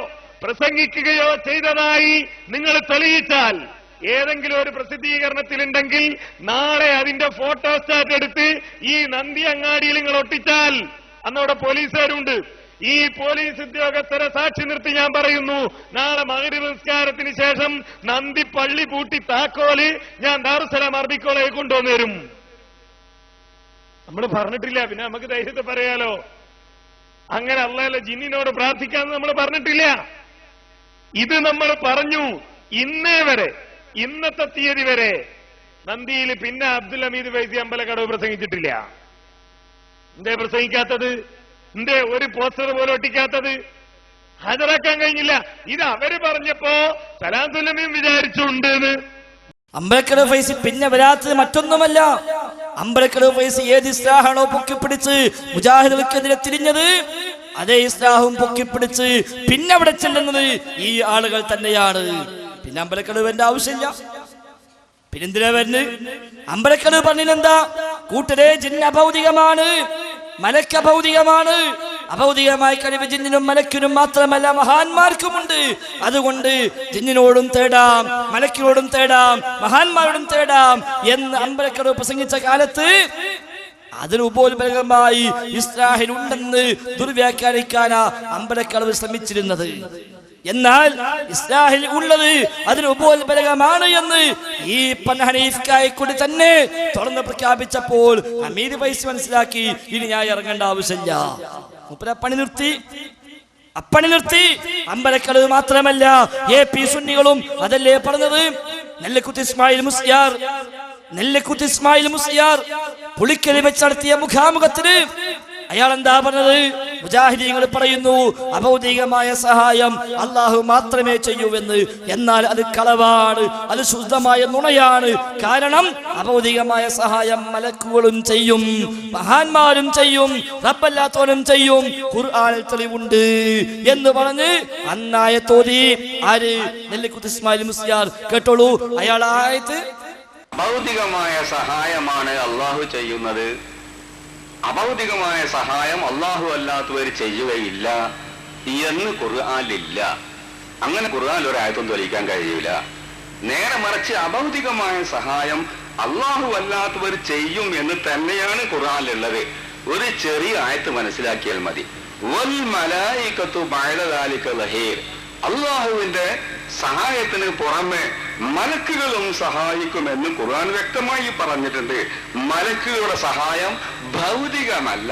പ്രസംഗിക്കുകയോ ചെയ്തതായി നിങ്ങൾ തെളിയിച്ചാൽ, ഏതെങ്കിലും ഒരു പ്രസിദ്ധീകരണത്തിലുണ്ടെങ്കിൽ നാളെ അതിന്റെ ഫോട്ടോസ്റ്റാറ്റ് എടുത്ത് ഈ നന്ദി അങ്ങാടിയിൽ നിങ്ങൾ ഒട്ടിച്ചാൽ, അന്നവിടെ പോലീസുകാരുണ്ട്, ഈ പോലീസ് ഉദ്യോഗസ്ഥരെ സാക്ഷി നിർത്തി ഞാൻ പറയുന്നു, നാളെ മഗ്‌രിബ് നിസ്കാരത്തിന് ശേഷം നന്ദി പള്ളി പൂട്ടി താക്കോല് ഞാൻ ദാറുസ്സലാം അറബി കോളേജിൽ കൊണ്ടുവന്നു തരും. നമ്മൾ പറഞ്ഞിട്ടില്ല, പിന്നെ നമുക്ക് ധൈര്യത്തെ പറയാലോ. അങ്ങനെ അല്ലാഹുവിന്റെ ജിന്നിനോട് പ്രാർത്ഥിക്കാന്ന് നമ്മൾ പറഞ്ഞിട്ടില്ല. ഇത് നമ്മൾ പറഞ്ഞു. ഇന്നേ വരെ, ഇന്നത്തെ തീയതി വരെ നന്ദിയിൽ പിന്നെ അബ്ദുൽ ഹമീദ് ഫൈസി അമ്പലക്കടവ് പ്രസംഗിച്ചിട്ടില്ല. എന്തേ പ്രസംഗിക്കാത്തത്? എന്തേ ഒരു പോസ്റ്റർ പോലും ഒട്ടിക്കാത്തത്? ഹാജരാക്കാൻ കഴിഞ്ഞില്ല. ഇത് അവര് പറഞ്ഞപ്പോ സലാത്തുല്ലമയും വിചാരിച്ചുണ്ട്. അമ്പലക്കടവ് ഫൈസി പിന്നെ വരാത്തത് മറ്റൊന്നുമല്ല, അമ്പലക്കടവ് ഫൈസി ഏത് ഇസ്ലാഹാണോ പൊക്കിപ്പിടിച്ച് മുജാഹിദുകൾക്കെതിരെ തിരിഞ്ഞത്, അതേ ഇസ്ലാഹും പൊക്കിപ്പിടിച്ച് പിന്നെ അവിടെ ചെല്ലുന്നത് ഈ ആളുകൾ തന്നെയാണ്. പിന്നെ അമ്പലക്കടവിന്റെ ആവശ്യമില്ല. പിന്നെന്തിനാ വരുന്നത്? അമ്പലക്കടവ് പറഞ്ഞില്ലെന്താ? കൂട്ടരെ ജിന്ന് അഭൗതികമാണ്, മലക്ക് അഭൗതികമാണ്. അഭൗതികമായ കഴിവ് ജിന്നിനും മലക്കിനും മാത്രമല്ല മഹാന്മാർക്കുമുണ്ട്. അതുകൊണ്ട് ജിന്നിനോടും തേടാം, മലക്കിനോടും തേടാം, മഹാന്മാരോടും തേടാം എന്ന് അമ്പലക്കടവ് പ്രസംഗിച്ച കാലത്ത് അതിന് ഉപോത്ബലകമായി ഇസ്ലാഹിലുണ്ടെന്ന് ദുർവ്യാഖ്യാനിക്കാനാ അമ്പലക്കടവ് ശ്രമിച്ചിരുന്നത്. എന്നാൽ ഇസ്ലാഹിൽ ഉള്ളത് അതിന് ഉപോത്ബലകമാണ് എന്ന് ഈ ഹനീഫ് കായക്കൊടി തന്നെ തുറന്ന് പ്രഖ്യാപിച്ചപ്പോൾ ഹമീദ് ഫൈസി മനസ്സിലാക്കി, ഇനി ഞാൻ ഇറങ്ങേണ്ട ആവശ്യമില്ല. പണി നിർത്തി. അമ്പലക്കടവ് മാത്രമല്ല, AP സുന്നികളും അതല്ലേ പറഞ്ഞത്. നെല്ലിക്കുത്ത് ഇസ്മായിൽ മുസ്ലിയാർ പുളിക്കലി വെച്ച് നടത്തിയ മുഖാമുഖത്തിന് അയാൾ എന്താ പറഞ്ഞത്? മുജാഹിദീങ്ങൾ പറയുന്നു അഭൗതികമായ സഹായം അള്ളാഹു മാത്രമേ ചെയ്യൂവെന്ന്. എന്നാൽ അത് കളവാണ്, അത് ശുദ്ധമായ നുണയാണ്. കാരണം അഭൗതികമായ സഹായം മലക്കുകളും ചെയ്യും, മഹാന്മാരും ചെയ്യും, റബ്ബല്ലാത്തവനും ചെയ്യും. ഖുർആനിൽ തെളിവുണ്ട് എന്ന് പറഞ്ഞ് അന്നായത്തോതി ആര്? നെല്ലിക്കുത്ത് ഇസ്മായിൽ മുസ്ലിയാർ. കേട്ടോളൂ, അയാൾ ആയത്ത് അഭൗതികമായ സഹായമാണ് അള്ളാഹു ചെയ്യുന്നത്, അഭൗതികമായ സഹായം അള്ളാഹു അല്ലാത്തവർ ചെയ്യുകയില്ല എന്ന് ഖുർആനിലില്ല. അങ്ങനെ ഖുർആനിൽ ഒരു ആയത്തും തെളിയിക്കാൻ കഴിയില്ല. നേരെ മറിച്ച് അഭൗതികമായ സഹായം അള്ളാഹു അല്ലാത്തവർ ചെയ്യും എന്ന് തന്നെയാണ് ഖുർആനിലുള്ളത്. ഒരു ചെറിയ ആയത്ത് മനസ്സിലാക്കിയാൽ മതി. വൽ മലായികത്തു ബഅദ ദാലിക ലഹീർ. അള്ളാഹുവിന്റെ സഹായത്തിന് പുറമെ മലക്കുകളും സഹായിക്കുമെന്ന് ഖുർആൻ വ്യക്തമായി പറഞ്ഞിട്ടുണ്ട്. മലക്കുകളുടെ സഹായം ഭൗതികമല്ല,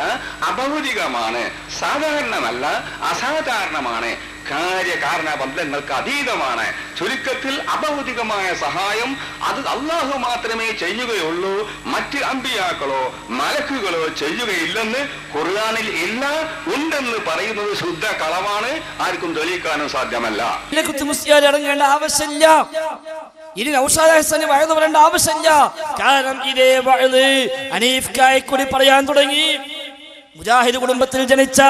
അഭൗതികമാണ്. സാധാരണമല്ല, അസാധാരണമാണ്. കാര്യകാരണ ബന്ധങ്ങൾക്ക് അതീതമാണ്. ചുരുക്കത്തിൽ അഭൗതികമായ സഹായം അത് അള്ളാഹു മാത്രമേ ചെയ്യുകയുള്ളൂ. മറ്റ് അമ്പിയാക്കളോ മലക്കുകളോ ചെയ്യുകയില്ലെന്ന് ഖുർആനിൽ ഇല്ല. ഉണ്ടെന്ന് പറയുന്നത് ശുദ്ധ കളവാണ്. ആർക്കും തെളിയിക്കാനും സാധ്യമല്ല. ഇറങ്ങേണ്ട ആവശ്യമില്ല. ഇനി നൗഷാദ് ഹസന് വഴുതു പറയേണ്ട ആവശ്യമില്ല. കാരണം ഇതേ വഴുത് ഹനീഫ് കായക്കൂടി പറയാൻ തുടങ്ങി. മുജാഹിദ് കുടുംബത്തിൽ ജനിച്ച,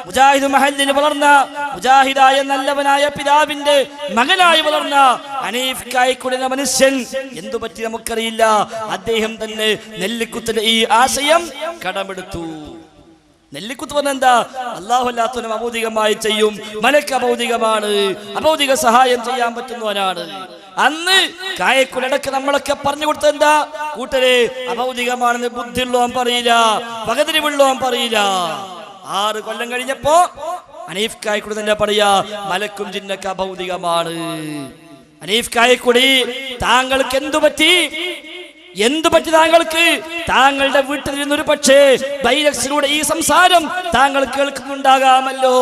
മുജാഹിദ് മഹല്ലിൽ വളർന്ന, മുജാഹിദായ നല്ലവനായ പിതാവിന്റെ മകനായി വളർന്ന ഹനീഫ് കായക്കൂടി എന്ന മനുഷ്യൻ എന്തുപറ്റി നമുക്കറിയില്ല. അദ്ദേഹം തന്നെ നെല്ലിക്കുത്തിന്റെ ഈ ആശയം കടമെടുത്തു. നെല്ലിക്കുത്ത് പറഞ്ഞ എന്താ? അല്ലാഹു അല്ലാത്തവനും അഭൗതികമായി ചെയ്യും, മലക്ക് അഭൗതികമാണ്, അഭൗതിക സഹായം ചെയ്യാൻ പറ്റുന്നവനാണ്. അന്ന് കായക്കുലടക്ക് നമ്മളൊക്കെ പറഞ്ഞു കൊടുത്തത് എന്താ? കൂട്ടരെ, അഭൗതികമാണെന്ന് ബുദ്ധിയുള്ളവൻ പറയില്ല, പകതിരിവുള്ളവൻ പറയില്ല. 6 കൊല്ലം കഴിഞ്ഞപ്പോ ഹനീഫ് കായക്കുടി തന്നെ പറയാ, മലക്കും ജിന്നൊക്കെ അഭൗതികമാണ്. ഹനീഫ് കായക്കുടി, താങ്കൾക്ക് എന്തു പറ്റി താങ്കൾക്ക്? താങ്കളുടെ വീട്ടിൽ നിന്നൊരു പക്ഷേ ബൈലക്സിലൂടെ ഈ സംസാരം താങ്കൾ കേൾക്കുന്നുണ്ടാകാമല്ലോ.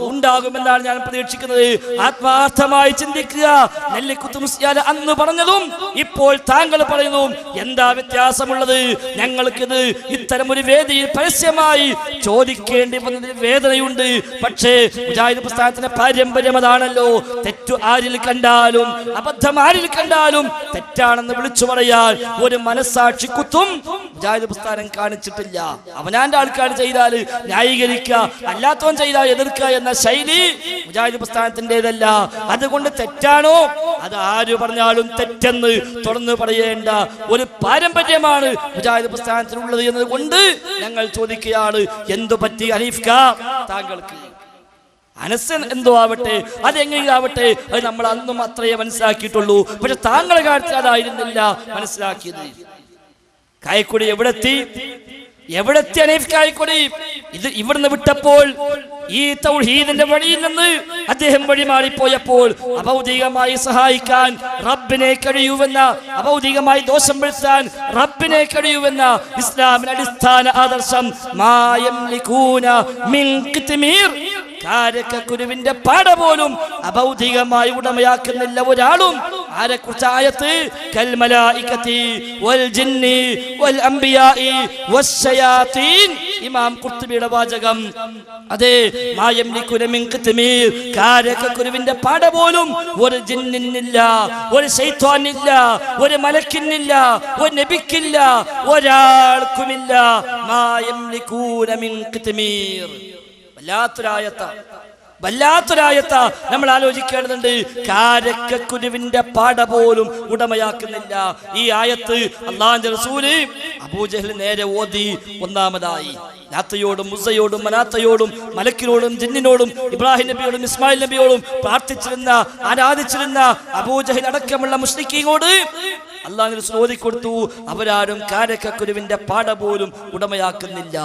ഉണ്ടാകുമെന്നാണ് ഞാൻ പ്രതീക്ഷിക്കുന്നത്. ആത്മാർത്ഥമായി ചിന്തിക്കുക. നെല്ലിക്കുത്ത് മുസ്ലിയാർ അന്ന് പറഞ്ഞതും ഇപ്പോൾ താങ്കൾ പറയുന്നതും എന്താ വ്യത്യാസമുള്ളത്? ഞങ്ങൾക്കിത് ഇത്തരം ഒരു വേദിയിൽ പരസ്യമായി ചോദിക്കേണ്ടി വന്നതിൽ വേദനയുണ്ട്. പക്ഷേ മുജാഹിദ് പ്രസ്ഥാനത്തിന്റെ പാരമ്പര്യം അതാണല്ലോ. തെറ്റു ആരിൽ കണ്ടാലും, അബദ്ധം ആരിൽ കണ്ടാലും തെറ്റാണെന്ന് വിളിച്ചു പറയാൻ ഒരു മനസ്സാക്ഷി കുത്തും മുജാഹിദ് പ്രസ്ഥാനം കാണിച്ചിട്ടില്ല. അവനാന്റെ ആൾക്കാർ ചെയ്താൽ ന്യായീകരിക്കുക, അല്ലാത്തവൻ ചെയ്താൽ എതിർക്കുക എന്ന ശൈലി മുജാഹിദ് പ്രസ്ഥാനത്തിൻ്റെതല്ല. അതുകൊണ്ട് തെറ്റാണോ അത് ആര് പറഞ്ഞാലും തെറ്റെന്ന് തുറന്നു പറയേണ്ട ഒരു പാരമ്പര്യമാണ് മുജാഹിദ് പ്രസ്ഥാനത്തിനുള്ളത് എന്നതുകൊണ്ട് ഞങ്ങൾ ചോദിക്കുകയാണ്, എന്തു പറ്റി ഹനീഫ് കാ താങ്കൾക്ക്? അനസ് എന്തോ ആവട്ടെ, അതെങ്ങനെയും ആവട്ടെ, അത് നമ്മൾ അന്നും അത്രയേ മനസ്സിലാക്കിയിട്ടുള്ളൂ. പക്ഷെ താങ്കളെ കാര്യത്തിൽ അതായിരുന്നില്ല മനസ്സിലാക്കിയത്. കായക്കൊടി എവിടെത്തി ഹനീഫ് കായക്കൊടി? ഇത് ഇവിടുന്ന് വിട്ടപ്പോൾ, ഈ തൗഹീദിന്റെ വഴിയിൽ നിന്ന് അദ്ദേഹം വഴിമാറിപ്പോയപ്പോൾ, അഭൗതികമായി സഹായിക്കാൻ റബ്ബിനെ കഴിയുവെന്ന, അഭൗതികമായി ദോഷം വരുത്താൻ റബ്ബിനെ കഴിയുവെന്ന ഇസ്ലാമിന്റെ അടിസ്ഥാന ആദർശം കാരക്കുരുവിന്റെ പാട പോലും അഭൗതികമായി ഉടമയാക്കുന്നില്ല ഒരാളും. ആരെക്കുറിച്ച് ആയത്ത്? കൽമലായികതി വൽ ജിന്നി വൽ അംബിയാഇ വസ്സയാതീൻ. ഇമാം ഖുർത്തുബിയുടെ വാചകം. അതെ, മായംലികുന മിൻ ഖിത്മീർ. കാരക്കുരുവിന്റെ പാട പോലും ഒരു ജിന്നിനില്ല, ഒരു ശൈത്വാനില്ല, ഒരു മലക്കിനില്ല, ഒരു നബിക്കില്ല, ഒരാൾക്കുമില്ല. മായംലികുന മിൻ ഖിത്മീർ. വല്ലാത്തൊരായത്ത നമ്മൾ ആലോചിക്കേണ്ടതുണ്ട്. കാരക്കുരുവിന്റെ പാട പോലും ഉടമയാക്കുന്നില്ല. ഈ ആയത്ത് അല്ലാഹുവിന്റെ റസൂല് അബൂജഹൽ നേരെ ഓതി. ഒന്നാമതായി ലാത്തയോടും മുസയോടും മനാത്തയോടും മലക്കിനോടും ജിന്നിനോടും ഇബ്രാഹിം നബിയോടും ഇസ്മായിൽ നബിയോടും പ്രാർത്ഥിച്ചിരുന്ന, ആരാധിച്ചിരുന്ന അബൂജഹൽ അടക്കമുള്ള മുശ്രിക്കീങ്ങളോട് അല്ലാഹുവിന്റെ റസൂൽ ഓതി കൊടുത്തു, അവരാരും കാരക്കുരുവിന്റെ പാട പോലും ഉടമയാക്കുന്നില്ല.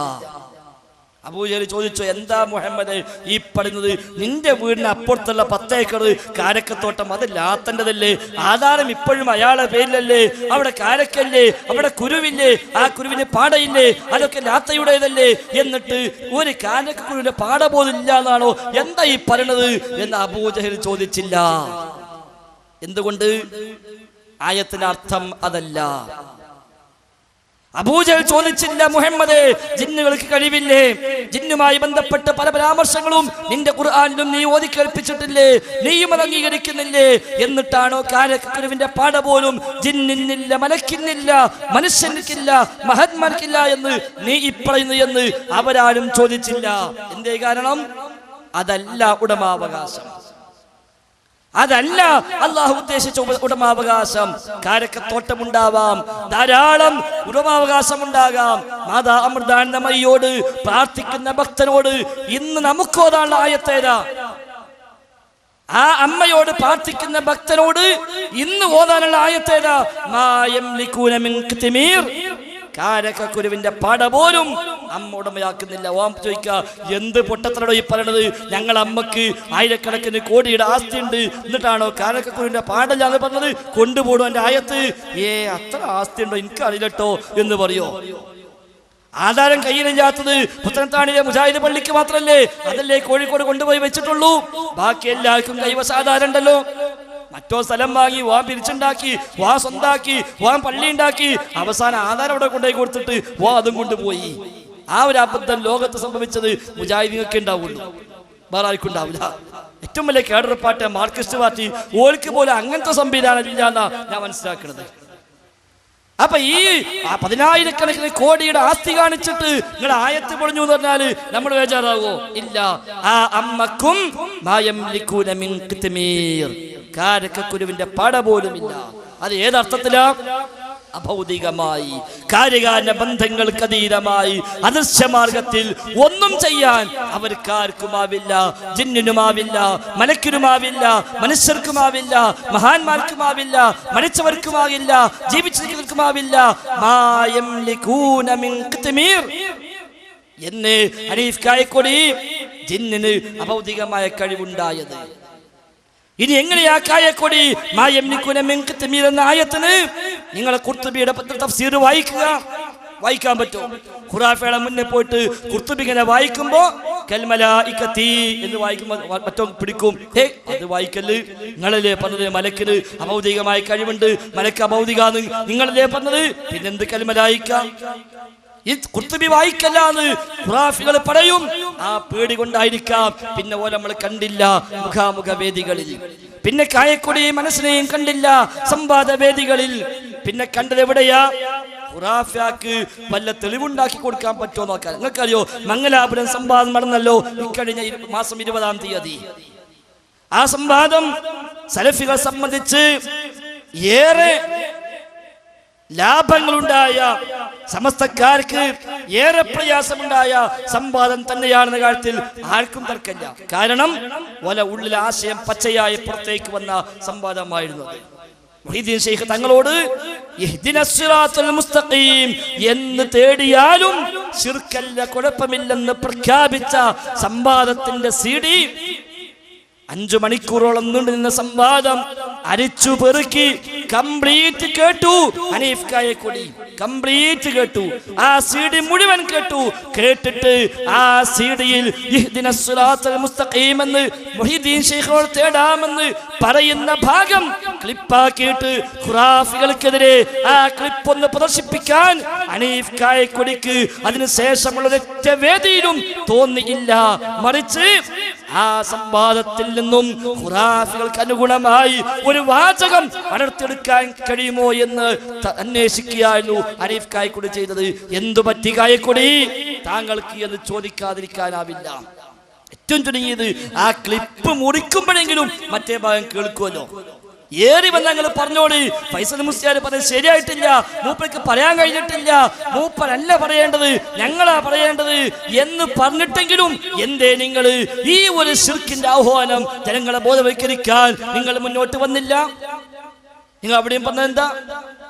അബൂജഹൽ ചോദിച്ചു, എന്താ മുഹമ്മദ് ഈ പറയുന്നത്? നിന്റെ വീടിന് അപ്പുറത്തുള്ള 10 ഏക്കർ കാരക്കത്തോട്ടം അത് ലാത്തൻ്റെതല്ലേ? ആധാരം ഇപ്പോഴും അയാളെ പേരിലല്ലേ? അവിടെ കാരക്കല്ലേ? അവിടെ കുരുവില്ലേ? ആ കുരുവിന് പാടയില്ലേ? അതൊക്കെ ലാത്തയുടേതല്ലേ? എന്നിട്ട് ഒരു കാരക്കുരുവിന്റെ പാട പോലും ഇല്ല എന്നാണോ എന്താ ഈ പറയണത് എന്ന് അബൂജഹൽ ചോദിച്ചില്ല. എന്തുകൊണ്ട്? ആയത്തിന്റെ അർത്ഥം അതല്ല. അബൂജഹൽ ചോദിച്ചില്ല, മുഹമ്മദേ ജിന്നുകൾക്ക് കഴിവില്ലേ? ജിന്നുമായി ബന്ധപ്പെട്ട പല പരാമർശങ്ങളും നിന്റെ ഖുർആനിലും നീ ഓതി കേൾപ്പിച്ചിട്ടില്ലേ? നീയും അത് അംഗീകരിക്കുന്നില്ലേ? എന്നിട്ടാണോ കാരക്കുരുവിന്റെ പാട പോലും ജിന്നിന്നില്ല, മലക്കിന്നില്ല, മനുഷ്യനിക്കില്ല, മഹാത്മാർക്കില്ല എന്ന് നീ ഇപ്പറയുന്നു എന്ന് അവരാരും ചോദിച്ചില്ല. എന്തേ കാരണം? അതല്ല ഉടമാവകാശം, അതല്ല അള്ളാഹു ഉദ്ദേശിച്ച ഉടമാവകാശം. കാരക്കത്തോട്ടമുണ്ടാവാം, ധാരാളം ഉടമാവകാശമുണ്ടാകാം. മാതാ അമൃതാനന്ദമയ്യോട് പ്രാർത്ഥിക്കുന്ന ഭക്തനോട് ഇന്ന് നമുക്കോതാനുള്ള ആയത്തേതാ? ആ അമ്മയോട് പ്രാർത്ഥിക്കുന്ന ഭക്തനോട് ഇന്ന് ഓതാനുള്ള ആയത്തേതാ? മാ യംലികൂന മിൻ ഖിത്മീർ. കാരക്കുരുവിന്റെ പാട പോലും അമ്മ ഉടമയാക്കുന്നില്ല. ഓം ചോദിക്കുക, എന്ത് പൊട്ടത്തരടോ ഈ പറയണത്? ഞങ്ങൾ അമ്മക്ക് ആയിരക്കണക്കിന് കോടിയുടെ ആസ്തി ഉണ്ട്, എന്നിട്ടാണോ കാരക്കക്കുരുവിന്റെ പാടല്ല എന്ന് പറഞ്ഞത്? കൊണ്ടുപോടും എന്റെ ആയത്ത്. അത്ര ആസ്തി ഉണ്ടോ എനിക്കറിയില്ലട്ടോ എന്ന് പറയോ? ആധാരം കയ്യിലില്ലാത്തത് പുത്തനത്താണിയിലെ മുജാഹിദ് പള്ളിക്ക് മാത്രല്ലേ? അതല്ലേ കോഴിക്കോട് കൊണ്ടുപോയി വെച്ചിട്ടുള്ളൂ. ബാക്കി എല്ലാവർക്കും കൈവശാധാരം ഉണ്ടല്ലോ. മറ്റോ സ്ഥലം വാങ്ങി വാൻ പിരിച്ചുണ്ടാക്കി, വാ സ്വന്താക്കി, വാൻ പള്ളി ഉണ്ടാക്കി, അവസാനം ആധാരം അവിടെ കൊണ്ടുപോയി കൊടുത്തിട്ട് വാ അതും കൊണ്ടുപോയി. ആ ഒരു അബദ്ധം ലോകത്ത് സംഭവിച്ചത് മുജാഹിദിനൊക്കെ ഉണ്ടാവുള്ളൂ, വേറെ ആർക്കും ഉണ്ടാവില്ല. ഏറ്റവും വലിയ കേഡർ പാർട്ടി മാർക്സിസ്റ്റ് പാർട്ടി, ഓർക്ക് പോലെ അങ്ങനത്തെ സംവിധാനം ഇല്ല എന്നാ ഞാൻ മനസ്സിലാക്കുന്നത്. അപ്പൊ ഈ 10,000 കോടിയുടെ ആസ്തി കാണിച്ചിട്ട് നിങ്ങൾ ആയത്ത് പൊളിഞ്ഞു എന്ന് പറഞ്ഞാല് നമ്മൾ ബേജാറാവോ? ഇല്ല. ആ അമ്മക്കും കാരക്കക്കുരുവിന്റെ പട പോലുമില്ല. അത് ഏതർത്ഥത്തിലാ? അഭൗതികമായി, കാര്യകാരണ ബന്ധങ്ങൾക്ക് അതീതമായി, അദൃശ്യമാർഗത്തിൽ ഒന്നും ചെയ്യാൻ അവർക്കാർക്കുമാവില്ല. ജിന്നിനുമാവില്ല, മലക്കിനുമാവില്ല, മനുഷ്യർക്കുമാവില്ല, മഹാന്മാർക്കുമാവില്ല, മരിച്ചവർക്കുമാവില്ല, ജീവിച്ചിരിക്കുന്നവർക്കുമാവില്ല. എന്ന് ഹനീഫ് കായക്കൊടി ജിന്നിന് അഭൗതികമായ കഴിവുണ്ടായത്. ഇനി എങ്ങനെയാ കായക്കൊടി എന്ന ആയത്തിന് നിങ്ങളെ ഖുർത്തുബിയുടെ തഫ്സീർ വായിക്കാൻ പറ്റും. ഖുറാഫയുടെ മുന്നേ പോയിട്ട് ഖുർത്തുബി ഇങ്ങനെ വായിക്കുമ്പോ കൽമലായികത്തി എന്ന് വായിക്കുമ്പോ മറ്റോ പിടിക്കും. അത് വായിക്കല്. നിങ്ങളല്ലേ പറഞ്ഞത് മലക്കിന് അഭൗതികമായ കഴിവുണ്ട്, മലക്ക് അഭൗതികാന്ന് നിങ്ങളല്ലേ പറഞ്ഞത്, പിന്നെന്ത് കൽമലായിക്ക? ഈ ഖുർത്തുബി വായിക്കല്ലാന്ന് ഖുറാഫികൾ പറയും. ആ പേടി കൊണ്ടായിരിക്കാം പിന്നെ പോലെ നമ്മൾ കണ്ടില്ല മുഖാമുഖ വേദികളിൽ. പിന്നെ കായക്കൊടിയും മനസ്സിനെയും കണ്ടില്ല സംവാദ വേദികളിൽ. പിന്നെ കണ്ടത് എവിടെയാ? ഖുറാഫിയാക്ക് വല്ല തെളിവുണ്ടാക്കി കൊടുക്കാൻ പറ്റുമോ നോക്കാൻ. നിങ്ങൾക്കറിയോ, മംഗലാപുരം സംവാദം നടന്നല്ലോ ഇക്കഴിഞ്ഞ മാസം 20-ാം തീയതി. ആ സംവാദം സലഫികളെ സംബന്ധിച്ച് ഏറെ ലാഭങ്ങളുണ്ടായ, സമസ്തക്കാർക്ക് ഏറെ പ്രയാസമുണ്ടായ സംവാദം തന്നെയാണെന്ന കാര്യത്തിൽ ആർക്കും തർക്കമില്ല. കാരണം വല ഉള്ളിലെ ആശയം പച്ചയായി പുറത്തേക്ക് വന്ന സംവാദമായിരുന്നു. മുഹീദ്ദീൻ ശൈഖ് തങ്ങളോട് ഇഹ്ദിനസ് സിറാത്തുൽ മുസ്തഖീം എന്ന് തേടിയാലും ശിർക്കല്ല, കുഴപ്പമില്ലെന്ന് പ്രഖ്യാപിച്ച സംവാദത്തിന്റെ CD 5 മണിക്കൂറോളം നീണ്ടു നിന്ന സംവാദം അരിച്ചു പെറുക്കി കംപ്ലീറ്റ് കേട്ടു. ഹനീഫ് കായക്കൊടി കംപ്ലീറ്റ് കേട്ടു. ആ CD മുഴുവൻ കേട്ടു. കേട്ടിട്ട് ആ CDയിൽ ഇഹ്ദിനസ് സിറാത്തുൽ മുസ്തഖീം എന്ന് മുഹീദ്ദീൻ ശൈഖിനോട് തേടാമെന്ന് പറയുന്ന ഭാഗം ക്ലിപ്പാക്കിയിട്ട് ഖുറാഫികൾക്കെതിരെ ആ ക്ലിപ്പ് ഒന്ന് പ്രദർശിപ്പിക്കാൻ ഹനീഫ് കായക്കൊടിക്ക് അതിനുശേഷമുള്ള ഒരൊറ്റ വേദിയിലും തോന്നിയില്ല. മറിച്ച് ആ സംവാദത്തിൽ നിന്നും ഖുറാഫികൾക്ക് അനുഗുണമായി ഒരു വാചകം വളർത്തിയെടുക്കാൻ കഴിയുമോ എന്ന് അന്വേഷിക്കുകയായിരുന്നു ഹനീഫ് കായക്കൊടി ചെയ്തത്. എന്തു പറ്റി കായക്കൊടി താങ്കൾക്ക് എന്ന് ചോദിക്കാതിരിക്കാനാവില്ല. ഏറ്റവും ചുരുങ്ങിയത് ആ ക്ലിപ്പ് മുറിക്കുമ്പോഴെങ്കിലും മറ്റേ ഭാഗം കേൾക്കുമല്ലോ. ഏറി വന്ന ഞങ്ങൾ പറഞ്ഞോളി, ഫൈസൽ മുസ്ലിയാർ പറഞ്ഞത് ശരിയായിട്ടില്ല, മൂപ്പർക്ക് പറയാൻ കഴിഞ്ഞിട്ടില്ല, മൂപ്പരല്ല പറയേണ്ടത്, ഞങ്ങളാ പറയേണ്ടത് എന്ന് പറഞ്ഞിട്ടെങ്കിലും എന്തേ നിങ്ങൾ ഈ ഒരു ശിർക്കിന്റെ ആഹ്വാനം ജനങ്ങളെ ബോധവൽക്കരിക്കാൻ നിങ്ങൾ മുന്നോട്ട് വന്നില്ല? നിങ്ങൾ അവിടെയും പറഞ്ഞത് എന്താ?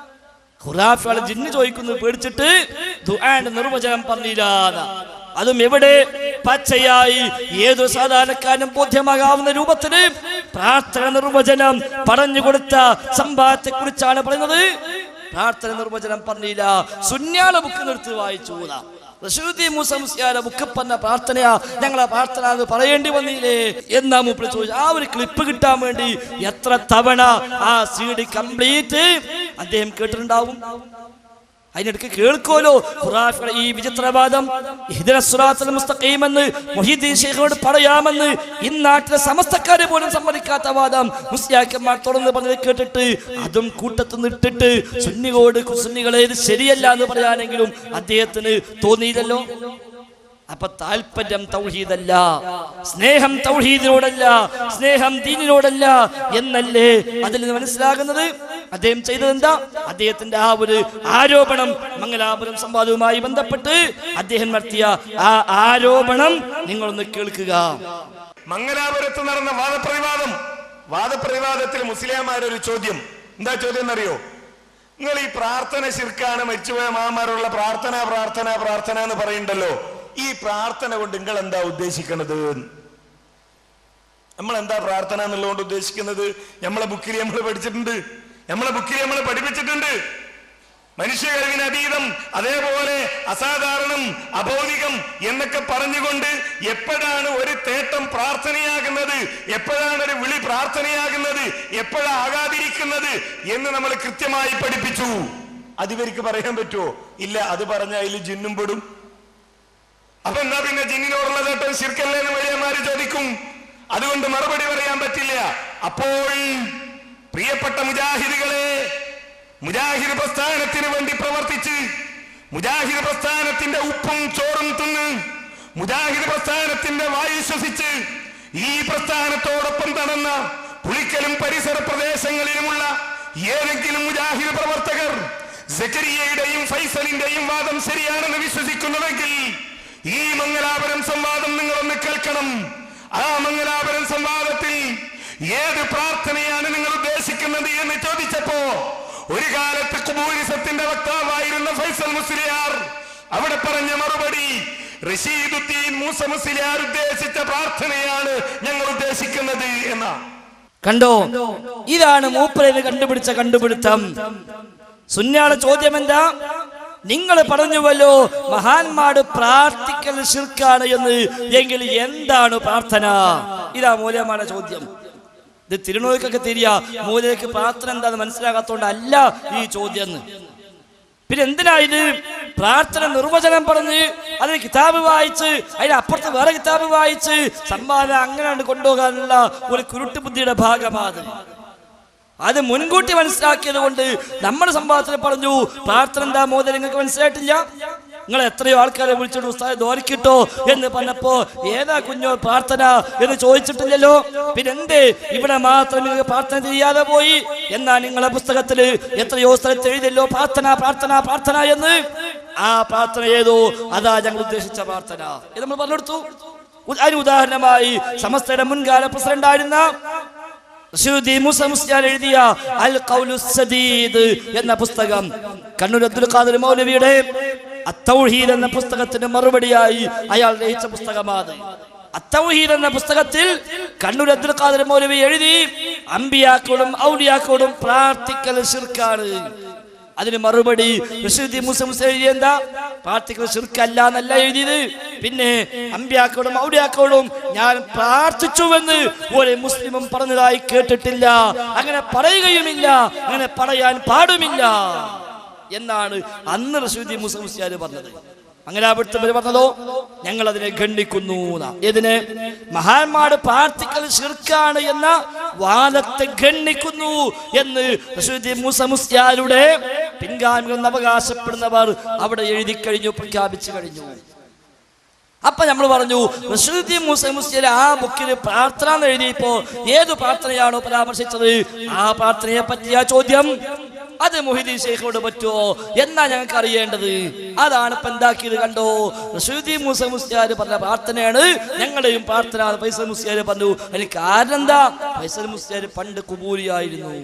ഖുറാഫികളെ ജിന്ന് ചോദിക്കുന്നത് പേടിച്ചിട്ട് ദുആന്റെ നിർവചനം പറഞ്ഞില്ല. അതും എവിടെ? പച്ചയായി ഏതു സാധാരണക്കാരനും ബോധ്യമാകാവുന്ന രൂപത്തിന് പ്രാർത്ഥന നിർവചനം പറഞ്ഞു കൊടുത്ത സംഭവത്തെ കുറിച്ചാണ് പറയുന്നത്. പ്രാർത്ഥന നിർവചനം പറഞ്ഞില്ല. സുന്യാളെ ബുക്ക് നിർത്തി വായിച്ചു. റഷീദി മൂസ മുസ്ലിയാരെ ബുക്ക് പറഞ്ഞ പ്രാർത്ഥനയാ ഞങ്ങളെ പ്രാർത്ഥന എന്ന് പറയേണ്ടി വന്നില്ലേ എന്നാ മൂപ്പര് ചോദിച്ചു. ആ ഒരു ക്ലിപ്പ് കിട്ടാൻ വേണ്ടി എത്ര തവണ ആ CD കംപ്ലീറ്റ് അദ്ദേഹം കേട്ടിട്ടുണ്ടാവും. അതിനിടയ്ക്ക് കേൾക്കുമല്ലോ ഖുറാഫികളുടെ ഈ വിചിത്രവാദം. ഇഹ്ദിനസ് സിറാത്തുൽ മുസ്തഖീം എന്ന് മുഹീദ്ദീൻ ശൈഖിനോട് പറയാമെന്ന് ഇന്നാട്ടിലെ സമസ്തക്കാരെ പോലും സമ്മതിക്കാത്ത വാദം മുസ്ലിയാക്കന്മാർ തുടർന്ന് പറഞ്ഞത് കേട്ടിട്ട് അതും കൂട്ടത്തിൽ നിട്ടിട്ട് സുന്നികളെ ഇത് ശരിയല്ല എന്ന് പറയാനെങ്കിലും അദ്ദേഹത്തിന് തോന്നിയില്ലല്ലോ. അപ്പൊ താല്പര്യം തൗഹീദല്ല, സ്നേഹം തൗഹീദിനോടല്ല, സ്നേഹം ദീനിനോടല്ല എന്നല്ലേ അതിൽ നിന്ന് മനസ്സിലാകുന്നത്. അദ്ദേഹം ചെയ്തത് എന്താ? അദ്ദേഹത്തിന്റെ ആ ഒരു ആരോപണം മംഗലാപുരം സംവാദവുമായി ബന്ധപ്പെട്ട് അദ്ദേഹം നടത്തിയ ആ ആരോപണം നിങ്ങളൊന്ന് കേൾക്കുക. മംഗലാപുരത്ത് നടന്ന വാദപ്രതിവാദത്തിൽ മുസ്ലിയാമാരൊരു ചോദ്യം, എന്താ ചോദ്യം എന്നറിയോ? നിങ്ങൾ ഈ പ്രാർത്ഥന ശിർക്കാണ്, മരിച്ചുപോയ മാമാരുള്ള പ്രാർത്ഥന പ്രാർത്ഥന പ്രാർത്ഥന എന്ന് പറയുന്നുണ്ടല്ലോ. ഈ പ്രാർത്ഥന കൊണ്ട് നിങ്ങൾ എന്താ ഉദ്ദേശിക്കുന്നത്? നമ്മൾ എന്താ പ്രാർത്ഥന എന്നുള്ളതുകൊണ്ട് ഉദ്ദേശിക്കുന്നത്? നമ്മളെ ബുക്കിൽ നമ്മൾ പഠിച്ചിട്ടുണ്ട്, നമ്മളെ ബുക്കിൽ നമ്മൾ പഠിപ്പിച്ചിട്ടുണ്ട്. മനുഷ്യ കഴിവിന് അതീതം, അതേപോലെ അസാധാരണം, അഭൗതികം എന്നൊക്കെ പറഞ്ഞുകൊണ്ട് എപ്പോഴാണ് ഒരു തേട്ടം പ്രാർത്ഥനയാകുന്നത്, എപ്പോഴാണ് ഒരു വിളി പ്രാർത്ഥനയാകുന്നത്, എപ്പോഴാകാതിരിക്കുന്നത് എന്ന് നമ്മൾ കൃത്യമായി പഠിപ്പിച്ചു. അതിവർക്ക് പറയാൻ പറ്റുമോ? ഇല്ല. അത് പറഞ്ഞ അതിൽ ജിന്നും പെടും. അപ്പൊ എന്താ പിന്നെ ജിന്നിനോടുള്ള തേട്ടം ശിർക്കല്ലേ എന്ന് വലിയമാര് ചോദിക്കും. അതുകൊണ്ട് മറുപടി പറയാൻ പറ്റില്ല. അപ്പോൾ പ്രിയപ്പെട്ട മുജാഹിദുകളെ, മുജാഹിദ് പ്രസ്ഥാനത്തിന് വേണ്ടി പ്രവർത്തിച്ച്, മുജാഹിദ് പ്രസ്ഥാനത്തിന്റെ ഉപ്പും ചോറും തിന്ന്, മുജാഹിദ് പ്രസ്ഥാനത്തിന്റെ വായു ശ്വസിച്ച് ഈ പ്രസ്ഥാനത്തോടൊപ്പം നടന്ന പുളിക്കലും പരിസര പ്രദേശങ്ങളിലുമുള്ള ഏതെങ്കിലും മുജാഹിദ് പ്രവർത്തകർ സക്കരിയയുടെയും ഫൈസലിന്റെയും വാദം ശരിയാണെന്ന് വിശ്വസിക്കുന്നുവെങ്കിൽ ഈ മംഗലാപുരം സംവാദം നിങ്ങളൊന്ന് കേൾക്കണം. ആ മംഗലാപുരം സംവാദത്തിൽ ഏത് പ്രാർത്ഥനയാണ് നിങ്ങൾ ഉദ്ദേശിക്കുന്നത് എന്ന് ചോദിച്ചപ്പോ ഒരു കാലത്ത് ഖുബൂരിസത്തിന്റെ വക്താവായിരുന്ന ഫൈസൽ മുസ്ലിയാർ അവിടെ പറഞ്ഞ മറുപടി റഷീദുദ്ദീൻ മൂസ മുസ്ലിയാർ ഉദ്ദേശിച്ച പ്രാർത്ഥനയാണ് ഞങ്ങൾ ഉദ്ദേശിക്കുന്നത് എന്ന. കണ്ടോ, ഇതാണ് മൂപ്പരേന് കണ്ടുപിടിച്ച കണ്ടുപിടുത്തം. സുന്നിയാളെ ചോദ്യം എന്താ? നിങ്ങൾ പറഞ്ഞുവല്ലോ മഹാന്മാര് പ്രാർത്ഥിക്കൽ ശിർക്കാണ് എന്ന്, എങ്കിൽ എന്താണ് പ്രാർത്ഥന? ഇതാ മൂലമാണ് ചോദ്യം. ഇത് തിരുനോയ്ക്കൊക്കെ തിരിയാ, മൂലയ്ക്ക് പ്രാർത്ഥന എന്താന്ന് മനസ്സിലാകാത്തോണ്ടല്ല ഈ ചോദ്യം. പിന്നെ എന്തിനാ ഇത്? പ്രാർത്ഥന നിർവചനം പറഞ്ഞ് അതിന് കിതാബ് വായിച്ച് അതിനപ്പുറത്ത് വേറെ കിതാബ് വായിച്ച് സംവാദം അങ്ങനെ കൊണ്ടുപോകാനുള്ള ഒരു കുരുട്ട് ബുദ്ധിയുടെ ഭാഗമാണ്. അത് മുൻകൂട്ടി മനസ്സിലാക്കിയത് കൊണ്ട് നമ്മുടെ സംവാദത്തിൽ പറഞ്ഞു പ്രാർത്ഥന എന്താ മോദി നിങ്ങൾക്ക് മനസ്സിലായിട്ടില്ല. നിങ്ങൾ എത്രയോ ആൾക്കാരെ വിളിച്ചിട്ട് ഉസ്താദ് ദോരിക്കിട്ടോ എന്ന് പറഞ്ഞപ്പോ ഏതാ കുഞ്ഞോ പ്രാർത്ഥന എന്ന് ചോദിച്ചിട്ടില്ലല്ലോ. പിന്നെ എന്തേ ഇവിടെ മാത്രം നിങ്ങൾക്ക് പ്രാർത്ഥന ചെയ്യാതെ പോയി? എന്നാ നിങ്ങളെ പുസ്തകത്തില് എത്രയോ സ്ഥലത്ത് എഴുതിയല്ലോ പ്രാർത്ഥന പ്രാർത്ഥന പ്രാർത്ഥന എന്ന്. ആ പ്രാർത്ഥന ഏതോ അതാ ഞങ്ങൾ ഉദ്ദേശിച്ച പ്രാർത്ഥന ഇത് നമ്മൾ പറഞ്ഞെടുത്തു. അതിന് ഉദാഹരണമായി സമസ്തയുടെ മുൻകാല പ്രസിഡന്റായിരുന്ന മൂസ മുസ്ലിയാർ എഴുതിയ അൽ ഖൗലുസ് സദീദ് എന്ന പുസ്തകം, കണ്ണൂർ അബ്ദുൽ ഖാദിർ മൗലവിയുടെ അത്തൗഹീദ് എന്ന പുസ്തകത്തിന് മറുപടിയായി അയാൾ രചിച്ച പുസ്തകമാണ്. അത്തൗഹീദ് എന്ന പുസ്തകത്തിൽ കണ്ണൂർ അബ്ദുൽ ഖാദിർ മൗലവി എഴുതി അമ്പിയാക്കളോടും ഔലിയാക്കളോടും പ്രാർത്ഥിക്കൽ ശിർക്കാണ്. അതിന് മറുപടി മൂസ മുസ്ലിയാർ എഴുതിയ എന്താ? പ്രാർത്ഥിക്കൽ ശിർക്കല്ല എന്നല്ല എഴുതിയത്. പിന്നെ അമ്പിയാക്കളോടും ഔലിയാക്കളോടും ഞാൻ പ്രാർത്ഥിച്ചുവെന്ന് ഒരു മുസ്ലിമും പറഞ്ഞതായി കേട്ടിട്ടില്ല, അങ്ങനെ പറയുകയുമില്ല, അങ്ങനെ പറയാൻ പാടുമില്ല എന്നാണ് അന്ന് റഷീദി മൂസ മുസ്ലിയാർ പറഞ്ഞത്. അങ്ങനെ അവിടുത്തെ പറഞ്ഞതോ ഞങ്ങൾ അതിനെ ഖണ്ഡിക്കുന്നു. ഇതിന് മഹാന്മാര് പ്രാർത്ഥിക്കൽ ശിർക്കാണ് എന്ന വാദത്തെ ഖണ്ഡിക്കുന്നു എന്ന് റഷീദി മൂസ മുസ്ലിയാരുടെ പിൻഗാമികൾ അവകാശപ്പെടുന്നവർ അവിടെ എഴുതി കഴിഞ്ഞു, പ്രഖ്യാപിച്ചു കഴിഞ്ഞു. അപ്പൊ നമ്മൾ പറഞ്ഞു റഷീദി മൂസ മുസ്ലിയാർ ആ ബുക്കിൽ പ്രാർത്ഥന എന്ന് എഴുതിയപ്പോ ഏത് പ്രാർത്ഥനയാണോ പരാമർശിച്ചത് ആ പ്രാർത്ഥനയെ പറ്റിയ ചോദ്യം അത് മുഹീദ്ദീൻ ശൈഖിനോട് പറ്റുമോ എന്നാ ഞങ്ങൾക്ക് അറിയേണ്ടത്. അതാണ് ഇപ്പൊ എന്താക്കിയത്. കണ്ടോ, റഷീദി മൂസ മുസ്ലിയാർ പറഞ്ഞ പ്രാർത്ഥനയാണ് ഞങ്ങളുടെയും പ്രാർത്ഥന. ഫൈസൽ മുസ്ലിയാർ പറഞ്ഞു. അതിന് കാരണം എന്താ? ഫൈസൽ മുസ്ലിയാർ പണ്ട് ഖുബൂരിയായിരുന്നു.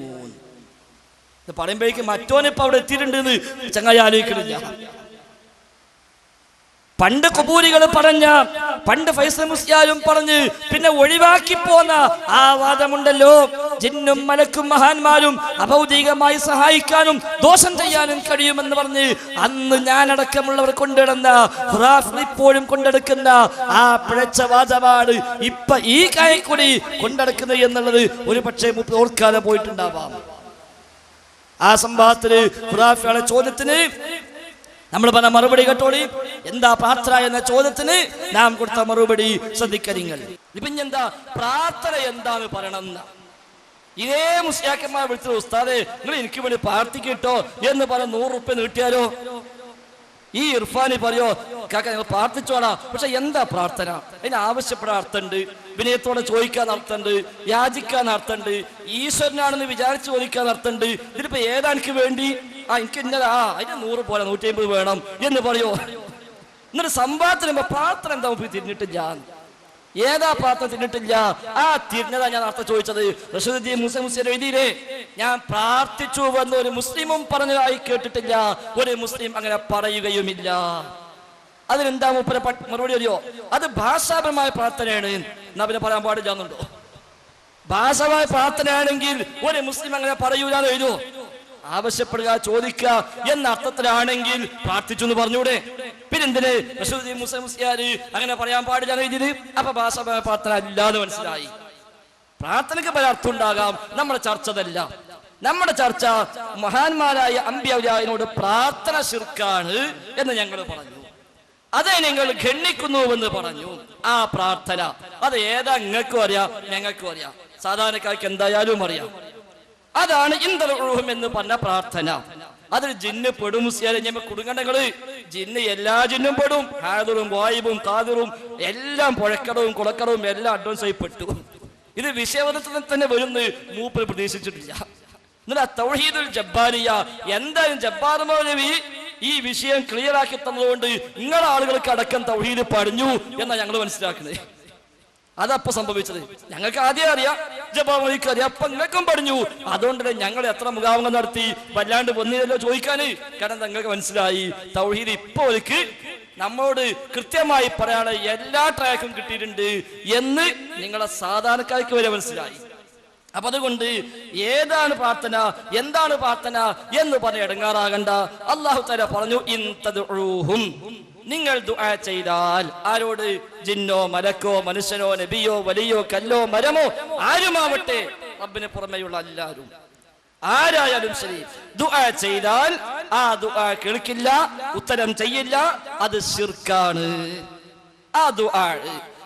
ഇത് പറയുമ്പോഴേക്കും മറ്റോനിപ്പോ അവിടെ എത്തിയിട്ടുണ്ടെന്ന് ചങ്ങായി ആലോചിക്കണില്ല. പണ്ട് ഖുബൂരികൾ പറഞ്ഞ, പണ്ട് ഫൈസൽ മുസ്ലിയാരും പറഞ്ഞ് പിന്നെ ഒഴിവാക്കി പോന്ന ആ വാദമുണ്ടല്ലോ, ജിന്നും മലക്കും മഹാന്മാരും അഭൗതികമായി സഹായിക്കാനും ദോഷം ചെയ്യാനും കഴിയുമെന്ന് പറഞ്ഞ് അന്ന് ഞാനടക്കമുള്ളവർ കൊണ്ടിടുന്ന ഇപ്പോഴും കൊണ്ടെടുക്കുന്ന ആ പിഴച്ച വാദമാണ് ഇപ്പൊ ഈ കായക്കൂടി കൊണ്ടെടുക്കുന്നത് എന്നുള്ളത് ഒരു പക്ഷേ ഓർക്കാതെ പോയിട്ടുണ്ടാവാം. ആ സംഭവത്തിന് ഖുറാഫിയുടെ ചോദ്യത്തിന് നമ്മൾ പറഞ്ഞ മറുപടി കേട്ടോളി. എന്താ പ്രാർത്ഥന എന്ന ചോദ്യത്തിന് നാം കൊടുത്ത മറുപടി ശ്രദ്ധിക്കരിങ്ങൾ. ഇപ്പൊ എന്താ പ്രാർത്ഥന എന്താന്ന് പറയണം? ഇതേ മുസ്ലിയാക്കന്മാർ വിളിച്ചത് ഉസ്താദേ നിങ്ങൾ എനിക്ക് വേണ്ടി പ്രാർത്ഥിക്കിട്ടോ എന്ന് പറഞ്ഞ 100 റുപ്യ നീട്ടിയാലോ? ഈ ഇർഫാനി പറയോ കാക്ക ഞങ്ങൾ പ്രാർത്ഥിച്ചോടാ, പക്ഷെ എന്താ പ്രാർത്ഥന? അതിന് ആവശ്യപ്പെടാൻ അർത്ഥമുണ്ട്, വിനയത്തോടെ ചോദിക്കാൻ അർത്ഥമുണ്ട്, യാചിക്കാൻ അർത്ഥമുണ്ട്, ഈശ്വരനാണെന്ന് വിചാരിച്ച് ചോദിക്കാൻ അർത്ഥമുണ്ട്. ഇതിലിപ്പോ ഏതാ എനിക്ക് വേണ്ടി? എനിക്ക് ഇന്നലെ അതിന് 100 പോലെ 150 വേണം എന്ന് പറയോ? എന്നിട്ട് സംവാദത്തിന് പ്രാർത്ഥന എന്താ തിരിഞ്ഞിട്ടില്ല. ഏതാ പാത്രം തിന്നിട്ടില്ല? ആ തിരിഞ്ഞതാ ഞാൻ നേരത്തെ ചോദിച്ചത്. റഷീദുദ്ദീൻ മൂസ മുസ്ലിയാർ എഴുതിയില്ലേ, ഞാൻ പ്രാർത്ഥിച്ചു എന്ന് ഒരു മുസ്ലിമും പറഞ്ഞതായി കേട്ടിട്ടില്ല, ഒരു മുസ്ലിം അങ്ങനെ പറയുകയുമില്ല. അതിനെന്താ മൂപ്പര മറുപടി അറിയോ? അത് ഭാഷാപരമായ പ്രാർത്ഥനയാണ്. എന്നാ പിന്നെ പറയാൻ പാടില്ല എന്നുണ്ടോ? ഭാഷാപരമായ പ്രാർത്ഥനയാണെങ്കിൽ ഒരു മുസ്ലിം അങ്ങനെ പറയൂലെന്ന് എഴുതോ? ആവശ്യപ്പെടുക, ചോദിക്കുക എന്ന അർത്ഥത്തിലാണെങ്കിൽ പ്രാർത്ഥിച്ചു എന്ന് പറഞ്ഞൂടെ? പിന്നെന്തിന് റഷീദുദ്ദീൻ മൂസ മുസ്ലിയാർ അങ്ങനെ പറയാൻ പാടില്ല എഴുതിയത്? അപ്പൊ ഭാഷാപരമായ പ്രാർത്ഥന അല്ലാന്ന് മനസ്സിലായി. പ്രാർത്ഥനയ്ക്ക് പല അർത്ഥം ഉണ്ടാകാം. നമ്മുടെ ചർച്ച അതല്ല. നമ്മുടെ ചർച്ച മഹാന്മാരായ അമ്പിയൗലിയായിനോട് പ്രാർത്ഥന ശിർക്കാണ് എന്ന് ഞങ്ങൾ പറഞ്ഞു. അതെ, നിങ്ങൾ ഖണ്ഡിക്കുന്നുവെന്ന് പറഞ്ഞു. ആ പ്രാർത്ഥന അത് ഏതാ നിങ്ങൾക്കും അറിയാം, ഞങ്ങൾക്കും അറിയാം, സാധാരണക്കാർക്ക് എന്തായാലും അറിയാം. അതാണ് ഇന്തലൂഹം എന്ന് പറഞ്ഞ പ്രാർത്ഥന. അതിൽ ജിന്ന് പെടും. മുസ്ലിയാരെ ഞമ്മ കുടുങ്ങണ്ടങ്ങള് ജിന്ന് എല്ലാ ജിന്നും പെടും. ഹാദറും വായിബും കാതിറും എല്ലാം പുഴക്കടവും കുളക്കടവും എല്ലാം അഡ്വാൻസ് ആയി പെട്ടു. ഇത് വിഷയവദത്തിൽ തന്നെ വരുന്ന മൂപ്പര് പ്രതീക്ഷിച്ചിട്ടില്ല. എന്നിട്ട് തൗഹീദുൽ ജബ്ബാരിയ എന്തായാലും ജബ്ബാർ മൗലവി ഈ വിഷയം ക്ലിയർ ആക്കി തന്നതുകൊണ്ട് നിങ്ങളെ ആളുകൾക്ക് അടക്കം തൗഹീദ് പഠിഞ്ഞു എന്നാണ് ഞങ്ങൾ മനസ്സിലാക്കുന്നത്. അതപ്പോ സംഭവിച്ചത് ഞങ്ങൾക്ക് ആദ്യം അറിയാം, ജബ്ബാർ മൗലവിക്ക് അറിയാം, അപ്പൊ നിങ്ങൾക്കും പഠിഞ്ഞു. അതുകൊണ്ട് ഞങ്ങൾ എത്ര മുഖാമുഖം നടത്തി വല്ലാണ്ട് വന്നില്ലല്ലോ ചോദിക്കാന്. കാരണം നിങ്ങൾക്ക് മനസ്സിലായി തൗഹീദ് ഇപ്പൊ ഒരിക്ക് നമ്മോട് കൃത്യമായി പറയാനുള്ള എല്ലാ ട്രാക്കും കിട്ടിയിട്ടുണ്ട് എന്ന് നിങ്ങളെ സാധാരണക്കാർക്ക് വരെ മനസ്സിലായി. അപ്പൊ അതുകൊണ്ട് ഏതാണ് പ്രാർത്ഥന, എന്താണ് പ്രാർത്ഥന എന്ന് പറഞ്ഞ് ഇടങ്ങാറാകണ്ട. അല്ലാഹു തആല പറഞ്ഞു, ഇൻ തദ്ഉഹും, നിങ്ങൾ ദുആ ചെയ്താൽ. ആരോട്? ജിന്നോ മലക്കോ മനുഷ്യനോ നബിയോ വലിയോ കല്ലോ മരമോ ആരുമാവട്ടെ, റബ്ബിന് പുറമെയുള്ള എല്ലാവരും ആരായാലും ശരി, ദുആ ചെയ്താൽ ആ ദുആ കേൾക്കില്ല, ഉത്തരം ചെയ്യില്ല, അത് ശിർക്കാണ്. ആ ദുആ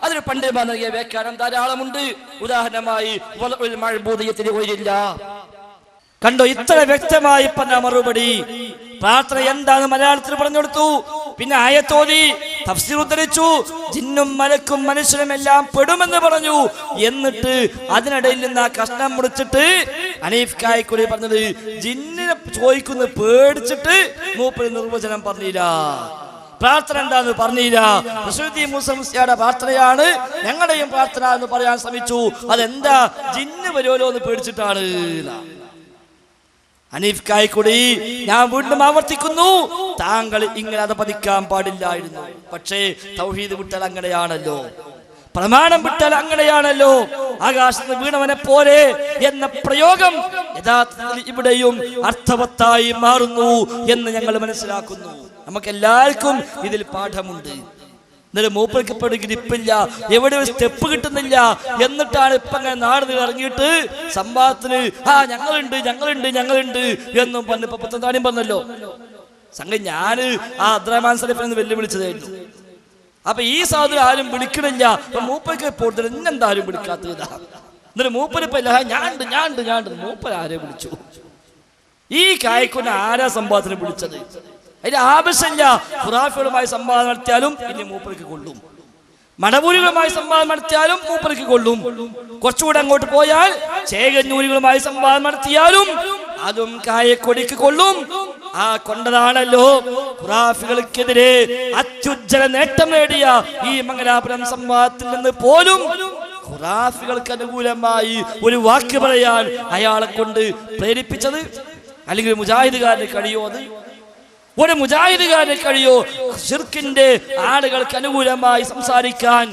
അതിന് പണ്ട് നൽകിയ വ്യാഖ്യാനം ധാരാളമുണ്ട്. ഉദാഹരണമായി കണ്ടോ, ഇത്ര വ്യക്തമായി പറഞ്ഞ മറുപടി. പ്രാർത്ഥന എന്താണ് മലയാളത്തിൽ പറഞ്ഞു കൊടുത്തു. പിന്നെ ആയത്തോതി തഫ്സീർ ഉദ്ധരിച്ചു, ജിന്നും മലക്കും മനുഷ്യനും എല്ലാം പെടുമെന്ന് പറഞ്ഞു. എന്നിട്ട് അതിനിടയിൽ നിന്ന് ആ കഷ്ണം മുറിച്ചിട്ട് ഹനീഫ് കായ്ക്കുടി പറഞ്ഞത് ജിന്നിനെ ചോദിക്കുന്നു പേടിച്ചിട്ട് മൂപ്പര് നിർവചനം പറഞ്ഞില്ല. പ്രാർത്ഥന എന്താന്ന് പറഞ്ഞില്ല. റഷീദുദ്ദീൻ മൂസ മുസ്ലിയാരുടെ പ്രാർത്ഥനയാണ് ഞങ്ങളുടെയും പ്രാർത്ഥന എന്ന് പറയാൻ ശ്രമിച്ചു. അതെന്താ? ജിന്ന് വരുമല്ലോ എന്ന് പേടിച്ചിട്ടാണ്. ഹനീഫ് കായ്ക്കുടി, ഞാൻ വീണ്ടും ആവർത്തിക്കുന്നു, താങ്കൾ ഇങ്ങനെ അത് പതിക്കാൻ പാടില്ലായിരുന്നു. പക്ഷേ തൗഹീദ് വിട്ടാൽ അങ്ങനെയാണല്ലോ, പ്രമാണം വിട്ടാൽ അങ്ങനെയാണല്ലോ. ആകാശത്ത് വീണവനെ പോലെ എന്ന പ്രയോഗം യഥാർത്ഥത്തിൽ ഇവിടെയും അർത്ഥവത്തായി മാറുന്നു എന്ന് ഞങ്ങൾ മനസ്സിലാക്കുന്നു. നമുക്ക് എല്ലാവർക്കും ഇതിൽ പാഠമുണ്ട്. എന്നിട്ട് മൂപ്പർക്ക് ഇപ്പൊ ഗ്രിപ്പില്ല, എവിടെ സ്റ്റെപ്പ് കിട്ടുന്നില്ല. എന്നിട്ടാണ് ഇപ്പൊ അങ്ങനെ നാട് ഇറങ്ങിയിട്ട് സംവാദത്തിന് ഞങ്ങളുണ്ട് എന്നും പറഞ്ഞ് ഇപ്പൊ പുത്തൻതാണിയും പറഞ്ഞല്ലോ. സംഘം ഞാന് ആ അബ്ദുറഹ്മാൻ സലഫിനെ വെല്ലുവിളിച്ചതായിരുന്നു. അപ്പൊ ഈ സാധനം ആരും വിളിക്കണില്ല. അപ്പൊ മൂപ്പർക്ക് കൂടുതൽ ഇന്നെന്താരും വിളിക്കാത്തതാ. എന്നിട്ട് മൂപ്പരിപ്പല്ല ഞാനുണ്ട് മൂപ്പർ ആരെ വിളിച്ചു? ഈ കായ്ക്കുന്ന ആരാ സംവാദത്തിന് വിളിച്ചത്? അതിന്റെ ആവശ്യമില്ല. ഖുറാഫികളുമായി സംവാദം നടത്തിയാലും ഇനി മൂപ്പർക്ക് കൊള്ളും, മടവൂരികളുമായി സംവാദം നടത്തിയാലും മൂപ്പർക്ക് കൊള്ളും. കുറച്ചുകൂടെ അങ്ങോട്ട് പോയാൽ ചേകന്നൂരികളുമായി സംവാദം നടത്തിയാലും അതും കായക്കൊടിക്ക് കൊള്ളും. ആ കൊണ്ടതാണല്ലോ ഖുറാഫികൾക്കെതിരെ അത്യുജ്വല നേട്ടം നേടിയ ഈ മംഗലാപുരം സംവാദത്തിൽ നിന്ന് പോലും ഖുറാഫികൾക്ക് അനുകൂലമായി ഒരു വാക്ക് പറയാൻ അയാളെ കൊണ്ട് പ്രേരിപ്പിച്ചത്. അല്ലെങ്കിൽ മുജാഹിദുകാരന് കഴിയോ? അത് ഒരു മുജാഹിദുകാരന് കഴിയോ? ശിർക്കിന്റെ ആളുകൾക്ക് അനുകൂലമായി സംസാരിക്കാൻ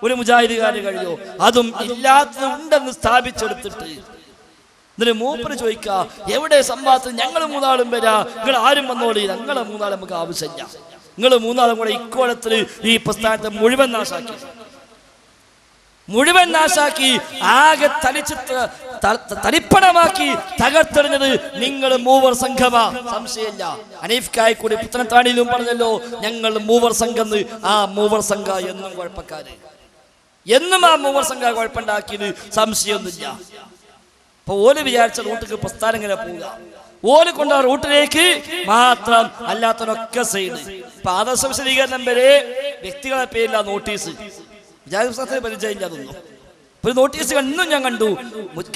ഒരു മുജാഹിദുകാരന് കഴിയോ? അതും ഇല്ലാത്തത് ഉണ്ടെന്ന് സ്ഥാപിച്ചെടുത്തിട്ട് എന്നിട്ട് മൂപ്പര് ചോദിക്ക, എവിടെ സംവാദത്തിൽ ഞങ്ങൾ മൂന്നാളും വരാ, നിങ്ങൾ ആരും വന്നോളി, ഞങ്ങളെ മൂന്നാളും നമുക്ക് ആവശ്യമില്ല, നിങ്ങൾ മൂന്നാളും കൂടെ ഇക്കോളത്തിൽ ഈ പ്രസ്ഥാനത്തെ മുഴുവൻ നാശാക്കി ആകെ തരിപ്പണമാക്കി തകർത്തെറിഞ്ഞത് നിങ്ങൾ മൂവർ സംഘമാ, സംശയമില്ല. ഹനീഫ് കായ്ക്കുടി പുത്തനത്താണിയിലും പറഞ്ഞല്ലോ, ഞങ്ങൾ മൂവർ സംഘം. ആ മൂവർ സംഘ എന്നും കുഴപ്പക്കാര്, എന്നും ആ മൂവർ സംഘ കുഴപ്പമുണ്ടാക്കിയത് സംശയമൊന്നുമില്ല. അപ്പൊ ഓല് വിചാരിച്ച റൂട്ടിക്ക് പ്രസ്ഥാനം ഇങ്ങനെ പോവുക, ഓല് കൊണ്ട റൂട്ടിലേക്ക് മാത്രം, അല്ലാത്തവരൊക്കെ സൈഡ്. ഇപ്പൊ ആദർശ വിശദീകരണം വരെ വ്യക്തികളെ പേരില്ല നോട്ടീസ്. വിചാരിച്ച പരിചയമില്ല അതൊന്നും. ഒരു നോട്ടീസ് ഇന്നും ഞാൻ കണ്ടു,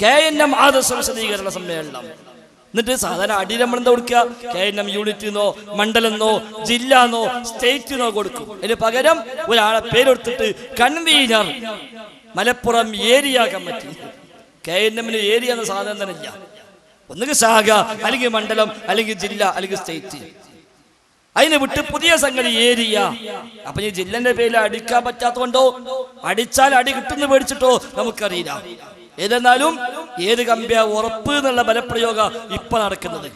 KNM ആദർശ വിശദീകരണ സമ്മേളനം. എന്നിട്ട് സാധാരണ അടി നമ്മൾ എന്താ കൊടുക്കുക? KNM യൂണിറ്റിന്നോ മണ്ഡലെന്നോ ജില്ലെന്നോ സ്റ്റേറ്റിന്നോ കൊടുക്കും. അതിന് പകരം ഒരാളെ പേരെടുത്തിട്ട് കൺവീനർ മലപ്പുറം ഏരിയ കമ്മിറ്റി. KNMന് ഏരിയ എന്ന സാധനം തന്നെ ഇല്ല. ഒന്നുകിൽ ശാഖ, അല്ലെങ്കിൽ മണ്ഡലം, അല്ലെങ്കിൽ ജില്ല, അല്ലെങ്കിൽ സ്റ്റേറ്റ്. അതിന് വിട്ട് പുതിയ സംഗതി ഏരിയ. അപ്പൊ ഈ ജില്ലന്റെ പേരിൽ അടിക്കാൻ പറ്റാത്തതുകൊണ്ടോ അടിച്ചാൽ അടി കിട്ടുന്ന പേടിച്ചിട്ടോ നമുക്കറിയില്ല. ഏതെന്നാലും ഏത് കമ്പിയാ ഉറപ്പ് എന്നുള്ള ബലപ്രയോഗം ഇപ്പൊ നടക്കുന്നത്.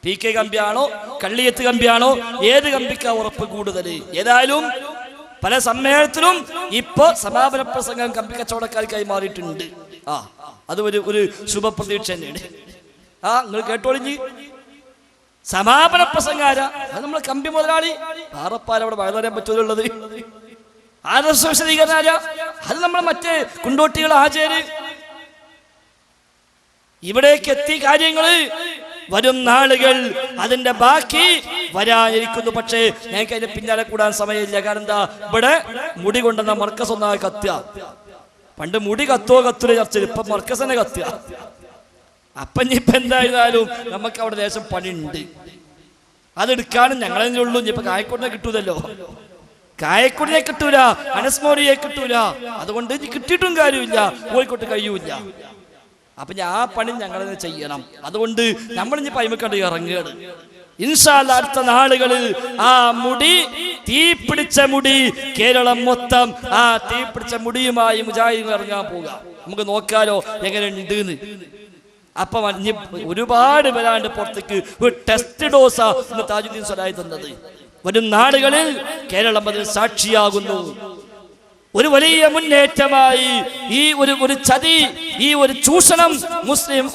PK കമ്പിയാണോ കള്ളിയത്ത് കമ്പിയാണോ, ഏത് കമ്പിക്കാ ഉറപ്പ് കൂടുതൽ? ഏതായാലും പല സമ്മേളനത്തിലും ഇപ്പൊ സമാപന പ്രസംഗം കമ്പി കച്ചവടക്കാർക്കായി മാറിയിട്ടുണ്ട്. അത് ഒരു ശുഭപ്രതീക്ഷ തന്നെയാണ്. നിങ്ങൾ കേട്ടോളിഞ്ഞ് സമാപന പ്രസംഗാര അത് നമ്മളെ കമ്പി മുതലാളി പാറപ്പാല അവിടെ വഴി പറയാൻ പറ്റൂലുള്ളത്. RS വിശദീകരണ അത് നമ്മളെ മറ്റേ കുണ്ടോട്ടികൾ ആചാര്. ഇവിടേക്ക് എത്തി കാര്യങ്ങള് വരും നാളുകൾ അതിന്റെ ബാക്കി വരാനിരിക്കുന്നു. പക്ഷേ ഞങ്ങൾക്ക് അതിന്റെ പിന്നാലെ കൂടാൻ സമയമില്ല. കാരണം എന്താ, ഇവിടെ മുടി കൊണ്ടുവന്ന മർക്കസ് ഒന്നായി കത്തുക. പണ്ട് മുടി കത്തോ കത്തൂല ചർച്ചയിൽ, ഇപ്പൊ മർക്കസ് തന്നെ കത്തുക. അപ്പൊ ഇനിയിപ്പൊ എന്തായിരുന്നാലും നമുക്ക് അവിടെ ദേശം പണിയുണ്ട്. അതെടുക്കാനും ഞങ്ങളെ ഉള്ളൂ. ഇനിയിപ്പൊ കായക്കൊടിനെ കിട്ടൂലല്ലോ, കായക്കൊടിനെ കിട്ടൂല, അനസ്മോറിയെ കിട്ടൂല. അതുകൊണ്ട് ഇനി കിട്ടിയിട്ടും കാര്യമില്ല, കോഴിക്കോട്ട് കഴിയൂല. അപ്പൊ ആ പണി ഞങ്ങളത് ചെയ്യണം. അതുകൊണ്ട് നമ്മളിഞ്ഞ് പൈമക്കണ്ട് ഇറങ്ങുകയാണ്. ഇൻഷാ അല്ലാഹ് അടുത്ത നാളുകളിൽ ആ മുടി, തീപിടിച്ച മുടി, കേരളം മൊത്തം ആ തീപിടിച്ച മുടിയുമായി മുജാഹിദുകൾ ഇറങ്ങാൻ പോവുക. നമുക്ക് നോക്കാലോ എങ്ങനെ ഉണ്ട്. അപ്പൊ ഒരുപാട് പേരാണ്ട് പുറത്തേക്ക് ഒരു ടെസ്റ്റ് ഡോസ എന്ന് താജുദ്ദീൻ സ്വലാഹി തന്നത്. വരും നാടുകളിൽ കേരളം അതിൽ സാക്ഷിയാകുന്നു. ഒരു വലിയ മുന്നേറ്റമായി ഈ ഒരു ചതി, ഈ ഒരു ചൂഷണം മുസ്ലിം